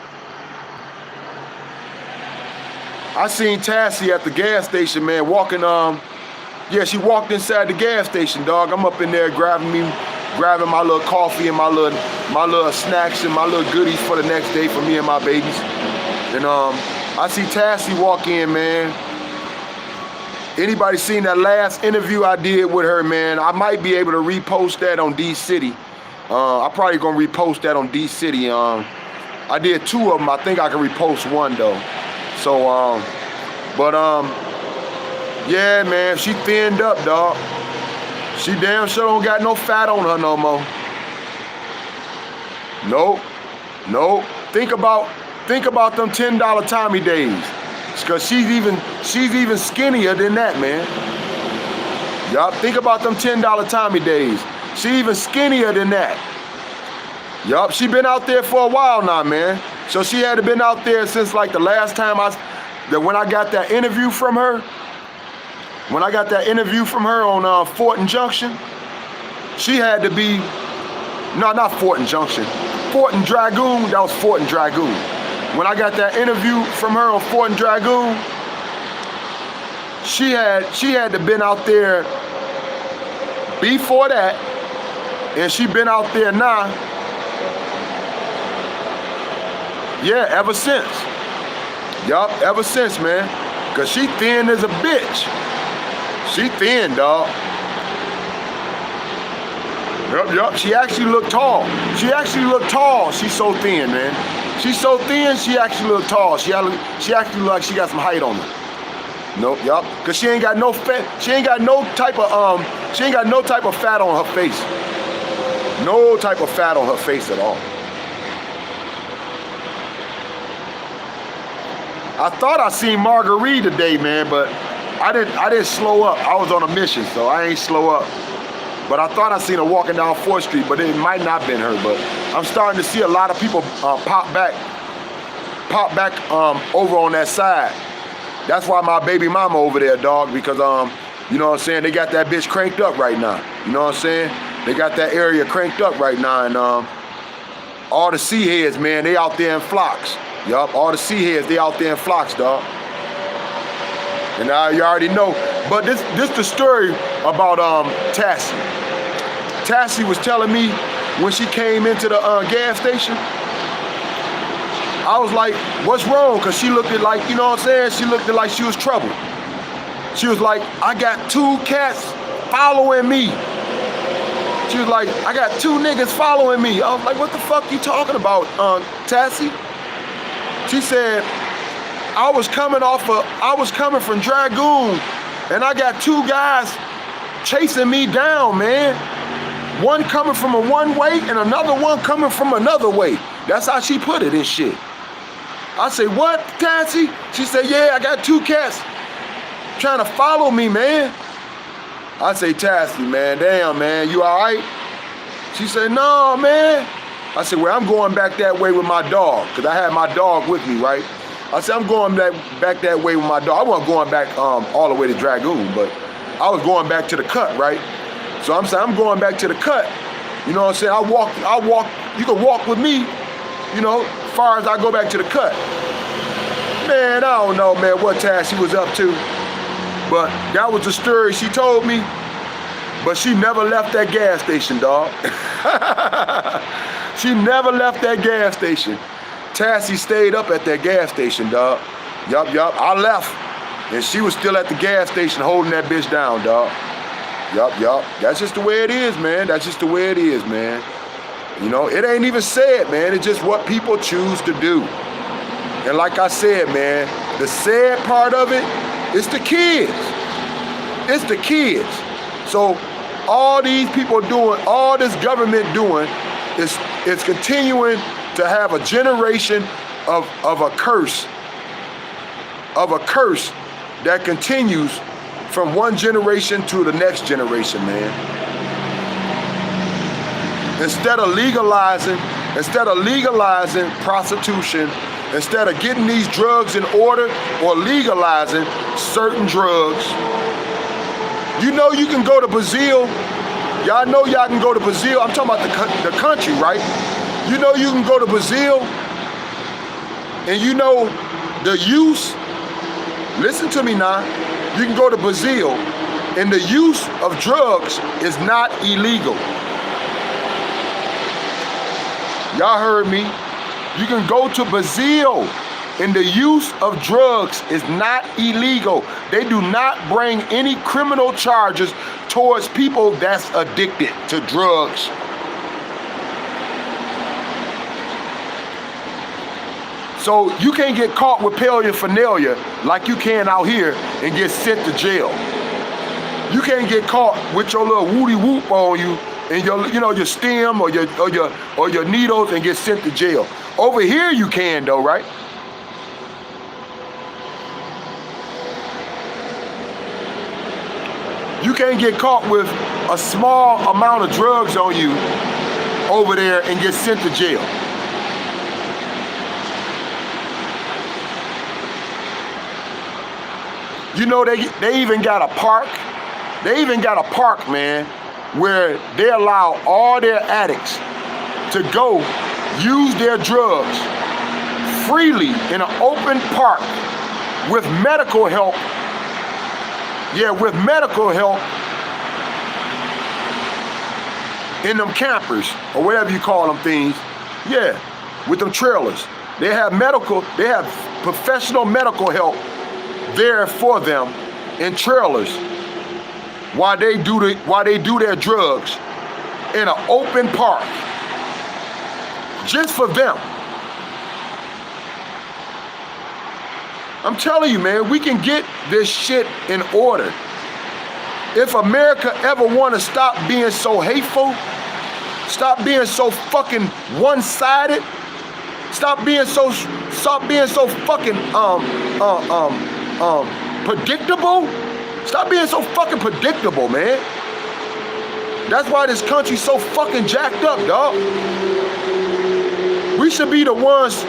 I seen Tassie at the gas station, man, walking, yeah, she walked inside the gas station, dog. I'm up in there grabbing my little coffee and my little snacks and my little goodies for the next day for me and my babies. And I see Tassie walk in, man. Anybody seen that last interview I did with her, man? I might be able to repost that on D-City. I'm probably gonna repost that on D-City. I did 2 of them. I think I can repost 1 though. So, yeah, man, she thinned up, dog. She damn sure don't got no fat on her no more. Nope. Think about them $10 Tommy days. Cause she's even skinnier than that, man. Yup, think about them $10 Tommy days. She even skinnier than that. Yup, she been out there for a while now, man. So she had been out there since like the last time when I got that interview from her. When I got that interview from her on Fortin Junction, she had to be, no, not Fortin Junction, Fortin Dragoon, that was Fortin Dragoon. When I got that interview from her on Fortin Dragoon, she had to been out there before that, and she been out there now, yeah, ever since. Yup, ever since, man. Cause she thin as a bitch. She thin, dog. Yup. She actually looked tall. She's so thin, man. She's so thin, she actually look tall. She actually look like she got some height on her. Nope, yup. Cause she ain't got no fat. She ain't got no type of fat on her face. No type of fat on her face at all. I thought I seen Marguerite today, man, but I didn't slow up. I was on a mission, so I ain't slow up. But I thought I seen her walking down 4th Street, but it might not been her. But I'm starting to see a lot of people pop back over on that side. That's why my baby mama over there, dog, because you know what I'm saying, they got that bitch cranked up right now. You know what I'm saying? They got that area cranked up right now, and all the sea heads, man, they out there in flocks. Yup, all the sea heads, they out there in flocks, dog. And you already know. But this the story about Tassie. Tassie was telling me when she came into the gas station, I was like, what's wrong? Cause she looked like, you know what I'm saying? She looked like she was trouble. She was like, I got 2 cats following me. She was like, I got 2 niggas following me. I was like, what the fuck you talking about, Tassie? She said, I was coming from Dragoon, and I got 2 guys chasing me down, man. One coming from a one way and another one coming from another way. That's how she put it and shit. I say, what, Tassie? She said, yeah, I got 2 cats trying to follow me, man. I say, Tassie, man, damn, man, you all right? She said, no, man. I said, well, I'm going back that way with my dog, because I had my dog with me, right? I said, I'm going back that way with my dog. I wasn't going back all the way to Dragoon, but I was going back to the cut, right? So I'm saying, I'm going back to the cut. You know what I'm saying? I walk, you can walk with me, you know, as far as I go back to the cut. Man, I don't know, man, what task she was up to. But that was the story she told me. But she never left that gas station, dog. She never left that gas station. Tassie stayed up at that gas station, dog. Yup. I left. And she was still at the gas station holding that bitch down, dog. Yup. That's just the way it is, man. That's just the way it is, man. You know, it ain't even sad, man. It's just what people choose to do. And like I said, man, the sad part of it is the kids. It's the kids. So all these people doing, all this government doing is continuing to have a generation of a curse that continues from one generation to the next generation, man. Instead of legalizing prostitution, instead of getting these drugs in order or legalizing certain drugs, you know you can go to Brazil. Y'all know y'all can go to Brazil. I'm talking about the country, right? You know you can go to Brazil and you know the use, listen to me now, you can go to Brazil and the use of drugs is not illegal. Y'all heard me. You can go to Brazil and the use of drugs is not illegal. They do not bring any criminal charges towards people that's addicted to drugs. So you can't get caught with paraphernalia like you can out here and get sent to jail. You can't get caught with your little woody whoop on you and your stem or your needles and get sent to jail. Over here you can though, right? You can't get caught with a small amount of drugs on you over there and get sent to jail. You know, they even got a park. They even got a park, man, where they allow all their addicts to go use their drugs freely in an open park with medical help. Yeah, with medical help in them campers or whatever you call them things. Yeah, with them trailers. They have professional medical help there for them in trailers while they do their drugs in an open park just for them. I'm telling you, man, we can get this shit in order. If America ever want to stop being so hateful, stop being so fucking one-sided, stop being so fucking predictable. Stop being so fucking predictable, man. That's why this country's so fucking jacked up, dog. We should be the ones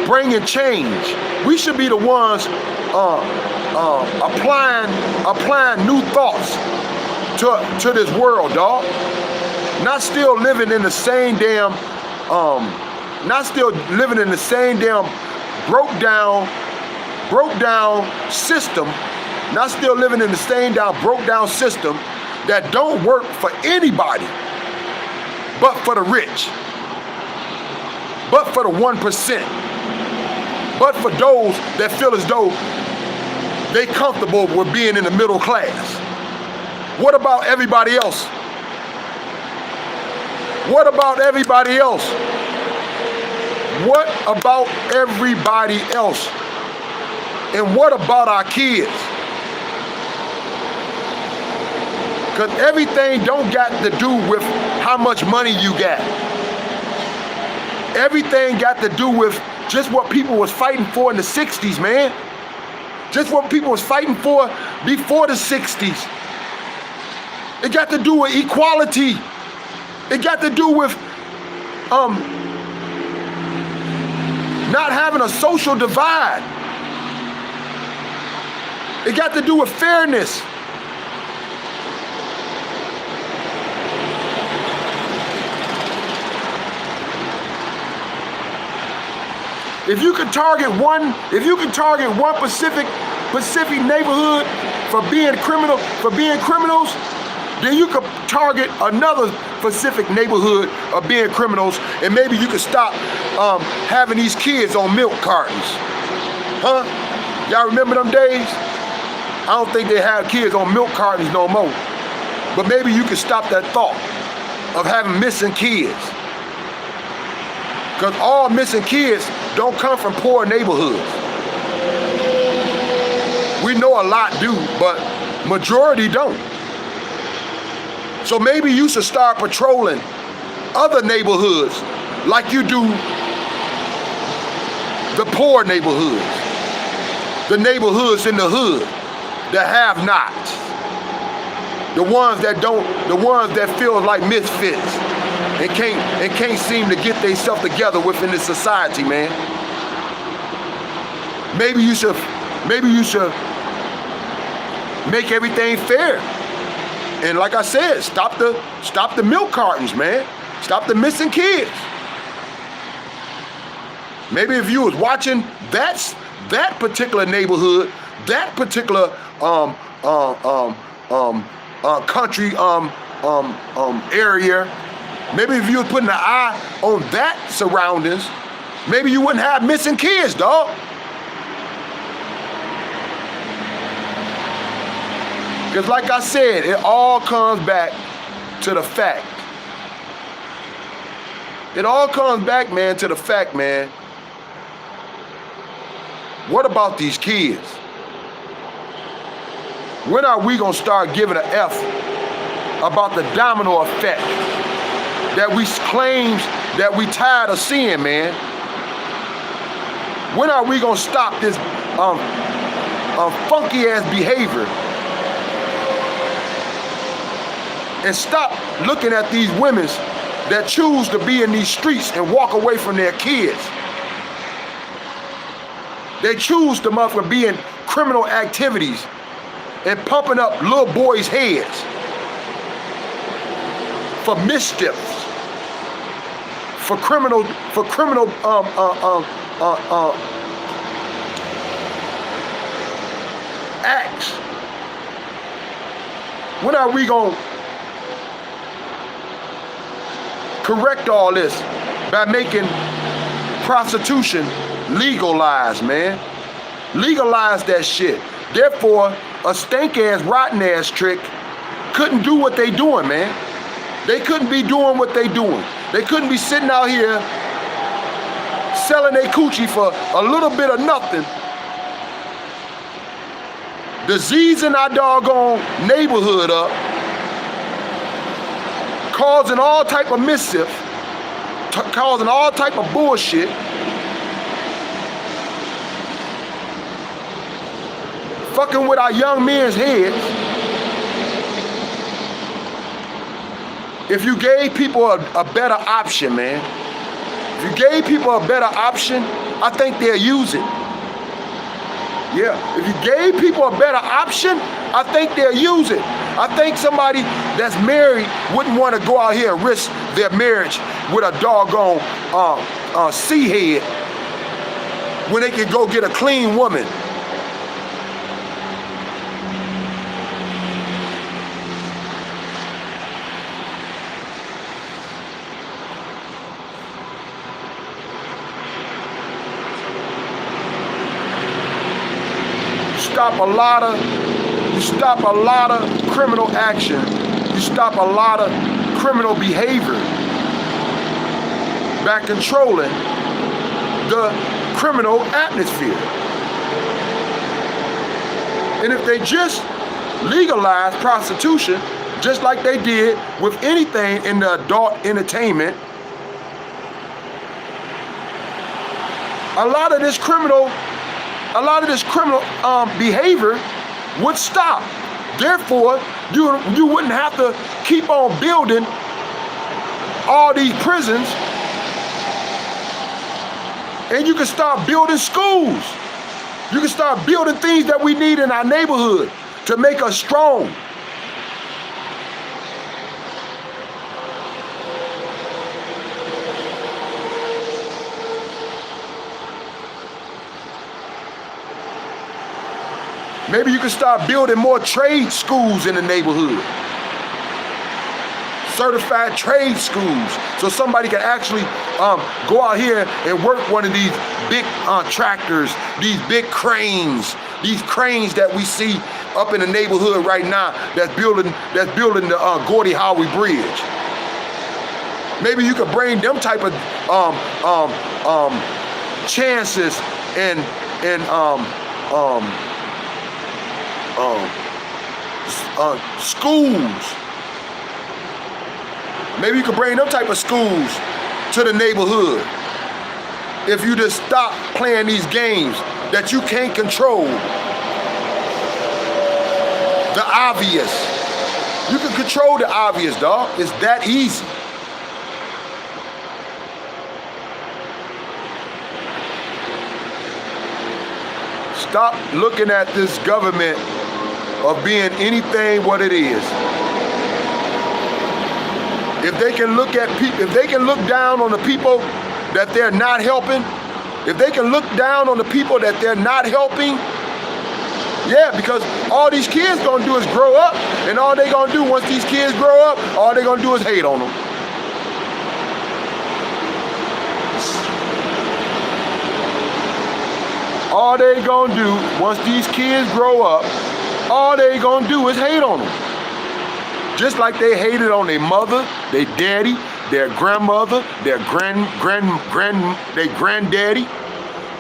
bringing change. We should be the ones applying new thoughts to this world, dog. Not still living in the same damn broke down system, not still living in the same broke down system that don't work for anybody but for the rich, but for the 1%, but for those that feel as though they comfortable with being in the middle class. What about everybody else? What about everybody else? What about everybody else? And what about our kids? Because everything don't got to do with how much money you got. Everything got to do with just what people was fighting for in the 60s, man. Just what people was fighting for before the 60s. It got to do with equality. It got to do with not having a social divide. It got to do with fairness. If you can target one specific neighborhood for being criminals, then you could target another specific neighborhood of being criminals, and maybe you could stop having these kids on milk cartons. Huh? Y'all remember them days? I don't think they have kids on milk cartons no more. But maybe you could stop that thought of having missing kids. Because all missing kids don't come from poor neighborhoods. We know a lot do, but majority don't. So maybe you should start patrolling other neighborhoods like you do the poor neighborhoods, the neighborhoods in the hood, the have-nots, the ones that feel like misfits and can't seem to get themselves together within the society, man. Maybe you should make everything fair. And like I said, stop the milk cartons, man. Stop the missing kids. Maybe if you was watching that particular neighborhood, that particular country area, maybe if you was putting an eye on that surroundings, maybe you wouldn't have missing kids, dog. Because like I said, it all comes back to the fact. It all comes back, man, to the fact, man. What about these kids? When are we gonna start giving an F about the domino effect that we claims that we tired of seeing, man? When are we gonna stop this funky ass behavior and stop looking at these women that choose to be in these streets and walk away from their kids? They choose to be in criminal activities and pumping up little boys' heads for mischief, for criminal acts. When are we gonna correct all this by making prostitution legalized, man? Legalize that shit. Therefore, a stank-ass, rotten-ass trick couldn't do what they doing, man. They couldn't be doing what they doing. They couldn't be sitting out here selling their coochie for a little bit of nothing, diseasing our doggone neighborhood up, causing all type of mischief, causing all type of bullshit. Fucking with our young men's heads. If you gave people a better option, man, if you gave people a better option, I think they'll use it. Yeah, if you gave people a better option, I think they'll use it. I think somebody that's married wouldn't want to go out here and risk their marriage with a doggone C-head when they could go get a clean woman. stop a lot of criminal action. You stop a lot of criminal behavior by controlling the criminal atmosphere. And if they just legalize prostitution, just like they did with anything in the adult entertainment, a lot of this criminal behavior would stop. Therefore, you wouldn't have to keep on building all these prisons, and you can start building schools. You can start building things that we need in our neighborhood to make us strong. Maybe you can start building more trade schools in the neighborhood. Certified trade schools, so somebody can actually go out here and work one of these big tractors, these big cranes, that we see up in the neighborhood right now that's building the Gordie Howe Bridge. Maybe you could bring them type of chances and schools. Maybe you could bring them type of schools to the neighborhood if you just stop playing these games that you can't control. The obvious. You can control the obvious, dog. It's that easy. Stop looking at this government of being anything what it is. If they can look at people, if they can look down on the people that they're not helping, if they can look down on the people that they're not helping, yeah, because all these kids gonna do is grow up, and all they gonna do once these kids grow up, all they gonna do is hate on them. All they gonna do once these kids grow up, all they gonna do is hate on them. Just like they hated on their mother, their daddy, their grandmother, their granddaddy,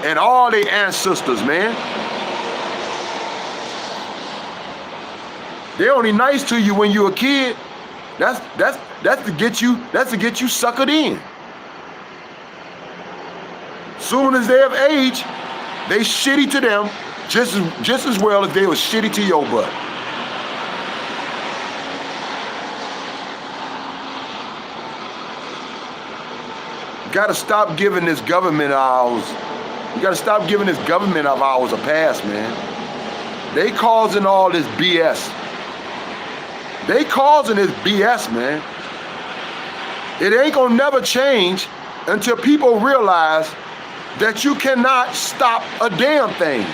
and all their ancestors, man. They only nice to you when you're a kid. That's to get you suckered in. Soon as they have age, they shitty to them just as well as they was shitty to your butt. You gotta stop giving this government ours. You gotta stop giving this government of ours a pass, man. They causing all this BS. They causing this BS, man. It ain't gonna never change until people realize that you cannot stop a damn thing.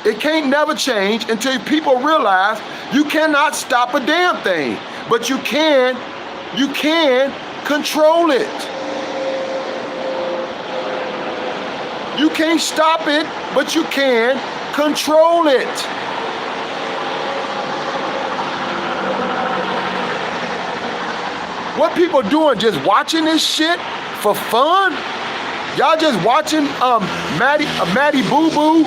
It can't never change until people realize you cannot stop a damn thing. But you can control it. You can't stop it, but you can control it. What people doing, just watching this shit for fun? Y'all just watching Maddie Boo Boo,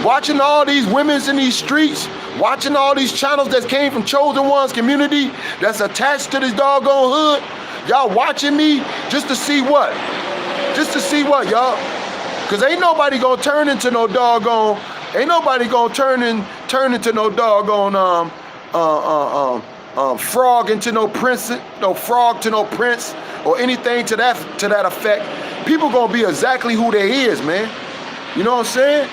watching all these women's in these streets, watching all these channels that came from Chosen One's community that's attached to this doggone hood. Y'all watching me just to see what? Just to see what, y'all? Cause ain't nobody gonna turn into no doggone, frog into no prince, no frog to no prince, or anything to that effect. People gonna be exactly who they is, man. You know what I'm saying?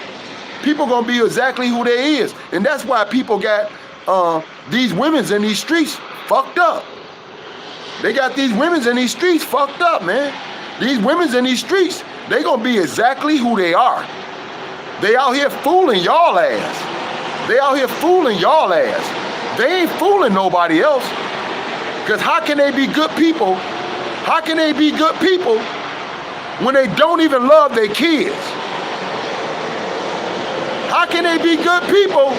People gonna be exactly who they is. And that's why people got these women's in these streets fucked up. They got these women's in these streets fucked up, man. These women's in these streets, they gonna be exactly who they are. They out here fooling y'all ass. They out here fooling y'all ass. They ain't fooling nobody else. Cause how can they be good people? How can they be good people when they don't even love their kids? How can they be good people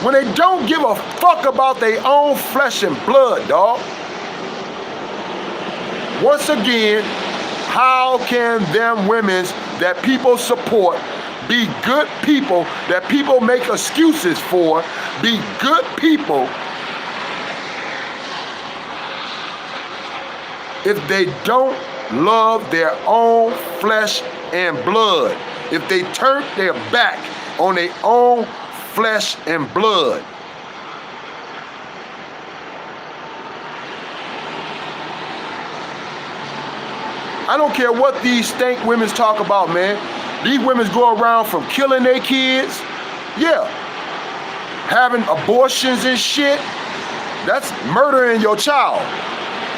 when they don't give a fuck about their own flesh and blood, dog? Once again, how can them women that people support be good people that people make excuses for, be good people, if they don't love their own flesh and blood, if they turn their back on their own flesh and blood? I don't care what these stank women talk about, man. These women go around from killing their kids, yeah, having abortions and shit. That's murdering your child.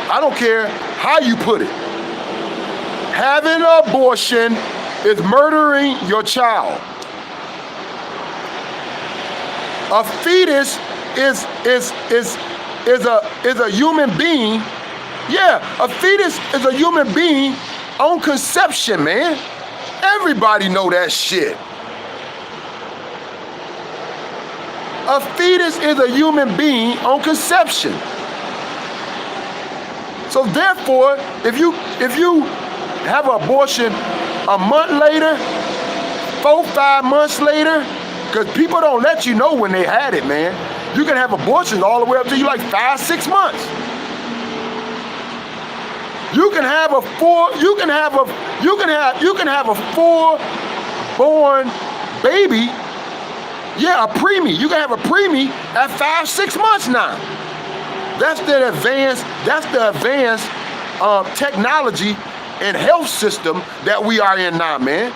I don't care how you put it. Having an abortion is murdering your child. A fetus is a human being. Yeah, a fetus is a human being on conception, man. Everybody know that shit. A fetus is a human being on conception. So therefore, if you have an abortion a month later, 4-5 months later, because people don't let you know when they had it, man. You can have abortions all the way up to you like 5-6 months. You can have a full-born baby, yeah, a preemie. You can have a preemie at 5-6 months now. That's the advanced technology and health system that we are in now, man.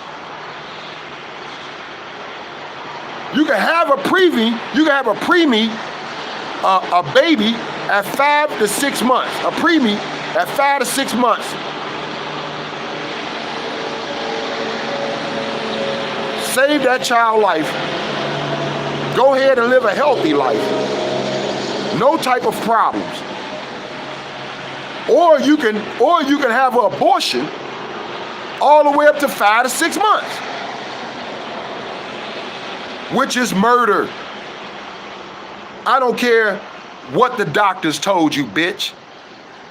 You can have a preemie, a baby at 5 to 6 months. A preemie at 5 to 6 months. Save that child life. Go ahead and live a healthy life. No type of problems. Or you can have an abortion all the way up to 5 to 6 months, which is murder. I don't care what the doctors told you, bitch.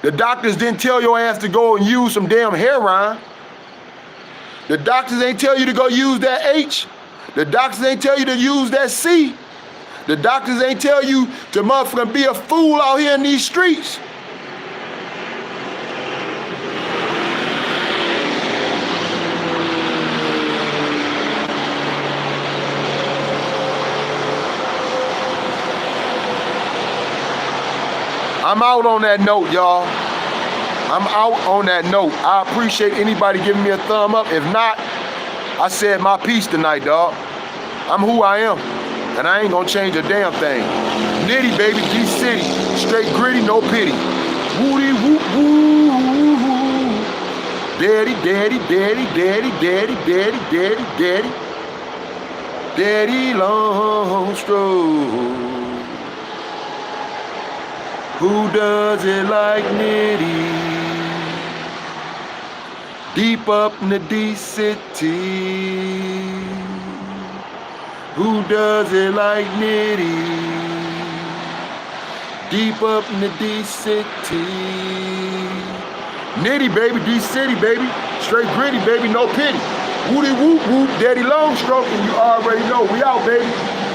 The doctors didn't tell your ass to go and use some damn heroin. The doctors ain't tell you to go use that H. The doctors ain't tell you to use that C. The doctors ain't tell you to motherfucking be a fool out here in these streets. I'm out on that note, y'all. I'm out on that note. I appreciate anybody giving me a thumb up. If not, I said my piece tonight, dog. I'm who I am, and I ain't gonna change a damn thing. Nitty, baby, D-City. Straight gritty, no pity. Woody, whoop, woo, woo. Daddy, daddy, daddy, daddy, daddy, daddy, daddy, daddy. Daddy long stroke. Who does it like Nitty? Deep up in the D-City. Who does it like Nitty? Deep up in the D-City. Nitty, baby, D-City, baby. Straight gritty, baby, no pity. Woody whoop whoop, daddy long stroke, and you already know. We out, baby.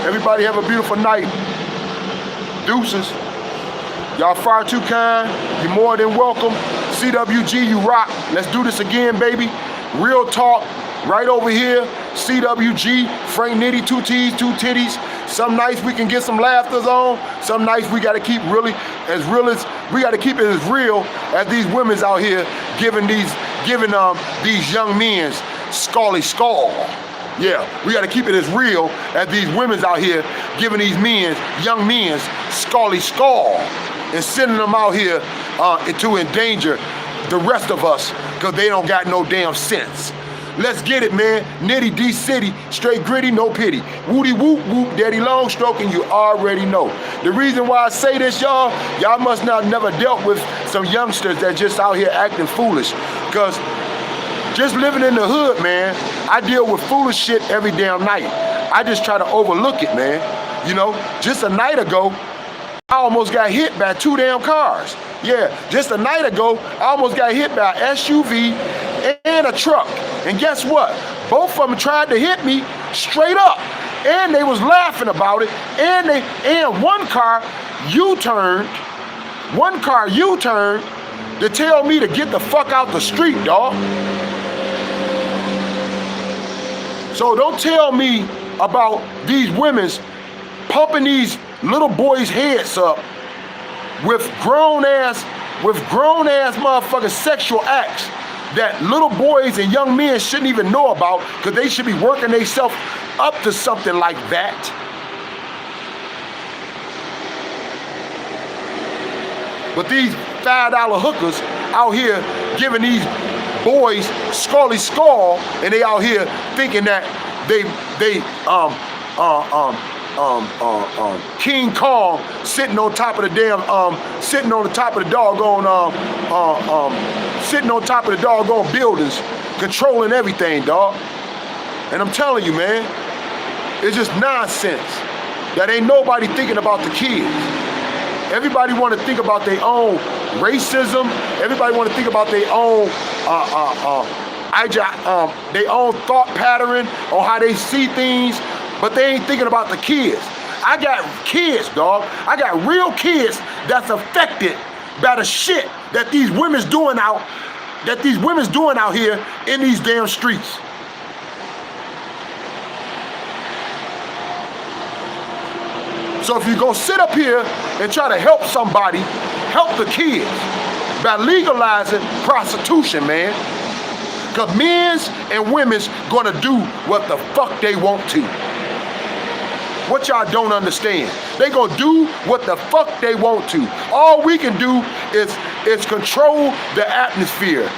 Everybody have a beautiful night. Deuces. Y'all far too kind. You're more than welcome. CWG, you rock. Let's do this again, baby. Real talk, right over here. CWG, Frank Nitty, 2 T's, 2 titties. Some nights we can get some laughters on. Some nights we gotta keep we gotta keep it as real as these women's out here giving these young men scally skull. Yeah, we gotta keep it as real as these women's out here giving these young men scally skull. And sending them out here to endanger the rest of us because they don't got no damn sense. Let's get it, man. Nitty D-City, straight gritty, no pity. Woody whoop whoop, daddy long stroke, and you already know. The reason why I say this, y'all must not never dealt with some youngsters that just out here acting foolish. Because just living in the hood, man, I deal with foolish shit every damn night. I just try to overlook it, man. You know, just a night ago, I almost got hit by 2 damn cars. Yeah, just a night ago, I almost got hit by an SUV and a truck. And guess what? Both of them tried to hit me straight up. And they was laughing about it. And one car U-turned to tell me to get the fuck out the street, dog. So don't tell me about these women's pumping these little boys' heads up with grown ass motherfucking sexual acts that little boys and young men shouldn't even know about, because they should be working themselves up to something like that. But these $5 hookers out here giving these boys scully skull, and they out here thinking that they King Kong sitting on top of the damn sitting on top of the doggone buildings, controlling everything, dog. And I'm telling you, man, it's just nonsense. That ain't nobody thinking about the kids. Everybody want to think about their own racism. Everybody want to think about their own their own thought pattern on how they see things, but they ain't thinking about the kids. I got kids, dog. I got real kids that's affected by the shit that these women's doing out here in these damn streets. So if you go sit up here and try to help somebody, help the kids by legalizing prostitution, man. Because men's and women's gonna do what the fuck they want to. What y'all don't understand? They gonna do what the fuck they want to. All we can do is control the atmosphere.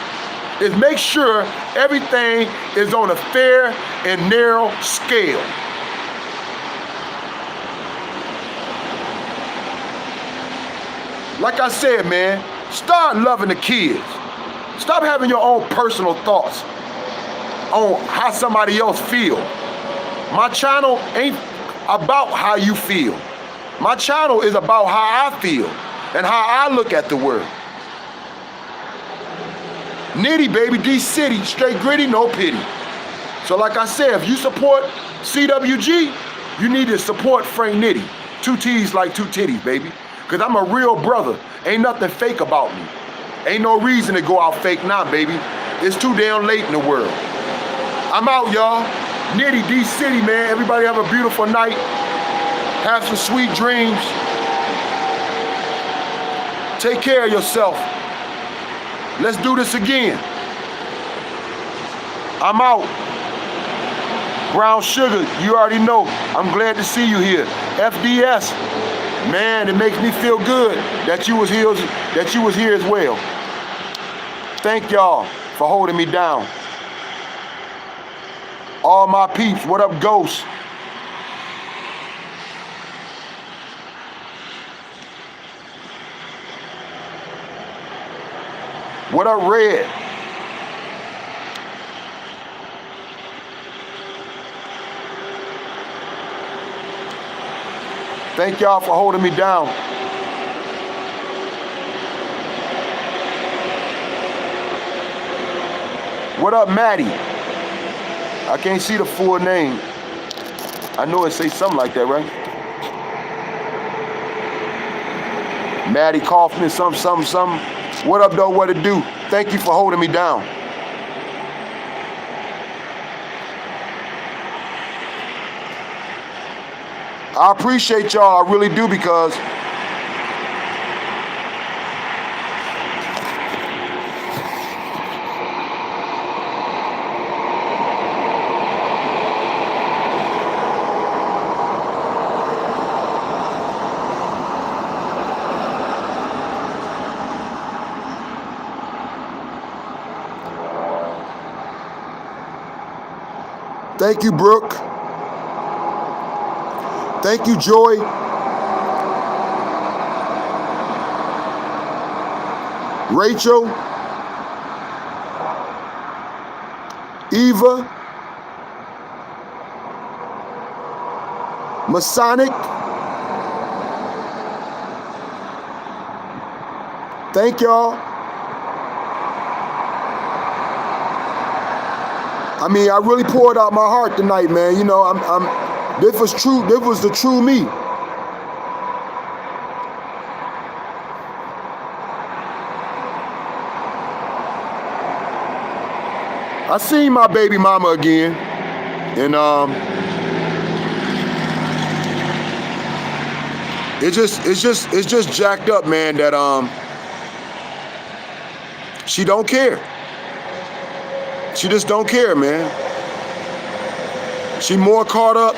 Is make sure everything is on a fair and narrow scale. Like I said, man, start loving the kids. Stop having your own personal thoughts on how somebody else feel. My channel ain't about how you feel. My channel is about how I feel and how I look at the world. Nitty, baby, D-City, straight gritty, no pity. So like I said, if you support CWG, you need to support Frank Nitty. 2 T's like 2 titties, baby. Because I'm a real brother. Ain't nothing fake about me. Ain't no reason to go out fake now, baby. It's too damn late in the world. I'm out, y'all. Nitty, D-City, man. Everybody have a beautiful night. Have some sweet dreams. Take care of yourself. Let's do this again. I'm out. Brown Sugar, you already know. I'm glad to see you here. FDS. Man, it makes me feel good that you was here as well. Thank y'all for holding me down. All my peeps, what up, Ghost? What up, Red? Thank y'all for holding me down. What up, Maddie? I can't see the full name. I know it say something like that, right? Maddie Kaufman, something. What up, though? What it do? Thank you for holding me down. I appreciate y'all, I really do, because thank you, Brooke. Thank you, Joy. Rachel. Eva. Masonic. Thank y'all. I mean, I really poured out my heart tonight, man. You know, this was true. This was the true me. I seen my baby mama again, and it's just jacked up, man. That she don't care. She just don't care, man. She more caught up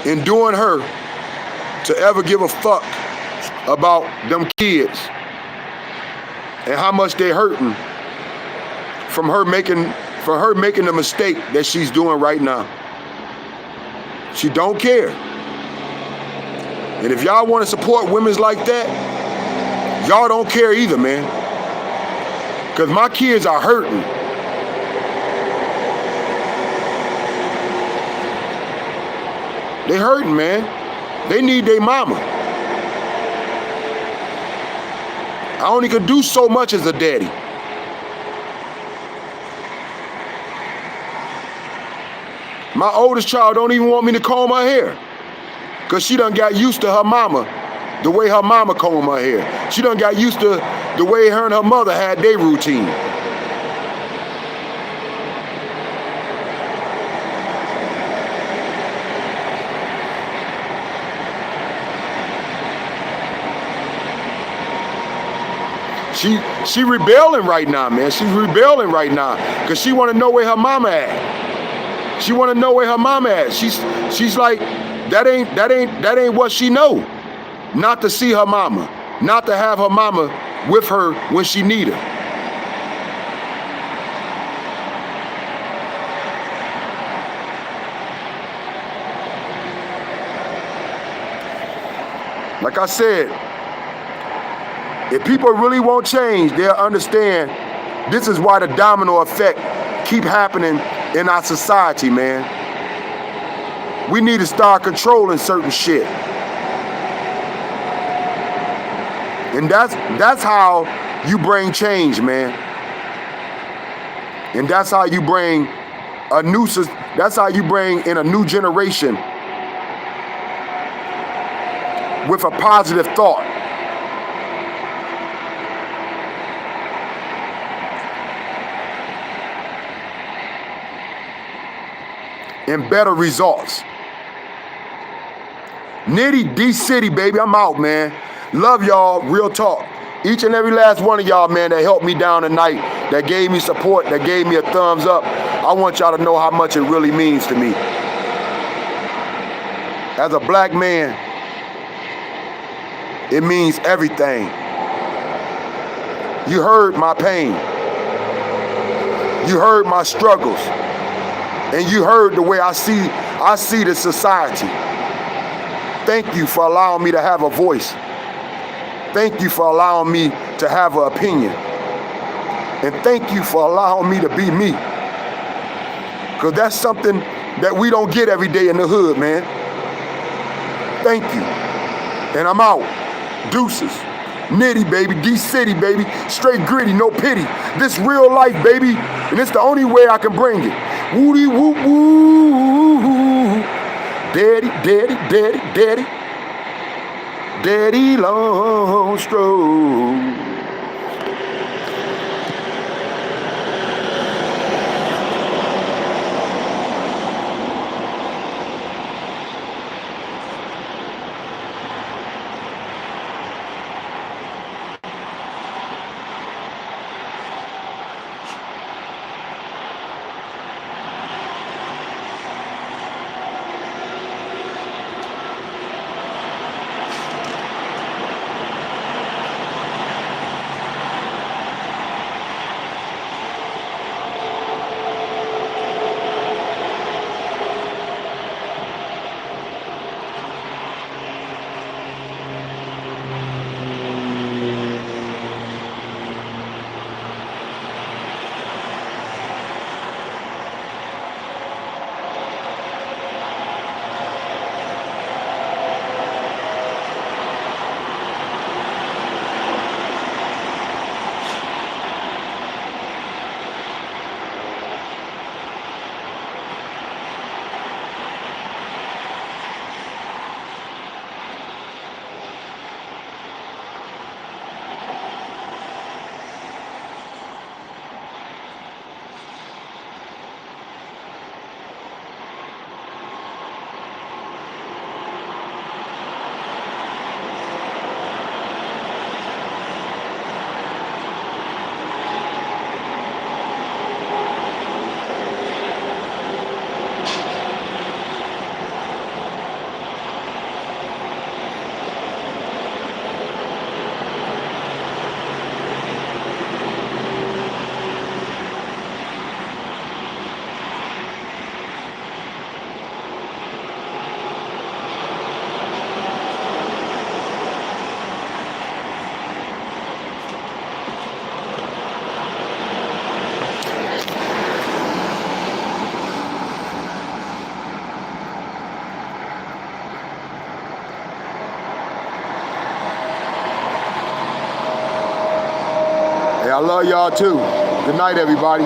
in doing her to ever give a fuck about them kids and how much they hurting from her making the mistake that she's doing right now. She don't care. And if y'all want to support women like that, y'all don't care either, man. Because my kids are hurting. They hurting, man. They need their mama. I only can do so much as a daddy. My oldest child don't even want me to comb her hair, because she done got used to her mama, the way her mama combed her hair. She done got used to the way her and her mother had their routine. She rebelling right now, man. She's rebelling right now because she want to know where her mama at. She want to know where her mama at. She's like, that ain't what she know. Not to see her mama, not to have her mama with her when she need her. Like I said, if people really won't change, they'll understand this is why the domino effect keep happening in our society, man. We need to start controlling certain shit. And that's how you bring change, man. And that's how you bring that's how you bring in a new generation with a positive thought. And better results. Nitty D City, baby, I'm out, man. Love y'all, real talk. Each and every last one of y'all, man, that helped me down tonight, that gave me support, that gave me a thumbs up. I want y'all to know how much it really means to me. As a black man, it means everything. You heard my pain. You heard my struggles. And you heard the way I see the society. Thank you for allowing me to have a voice. Thank you for allowing me to have an opinion. And thank you for allowing me to be me. Because that's something that we don't get every day in the hood, man. Thank you. And I'm out. Deuces. Nitty, baby. D-City, baby. Straight gritty, no pity. This real life, baby. And it's the only way I can bring it. Woody woo woo. Daddy, daddy, daddy, daddy. Daddy long stroke. Hey, I love y'all too. Good night, everybody.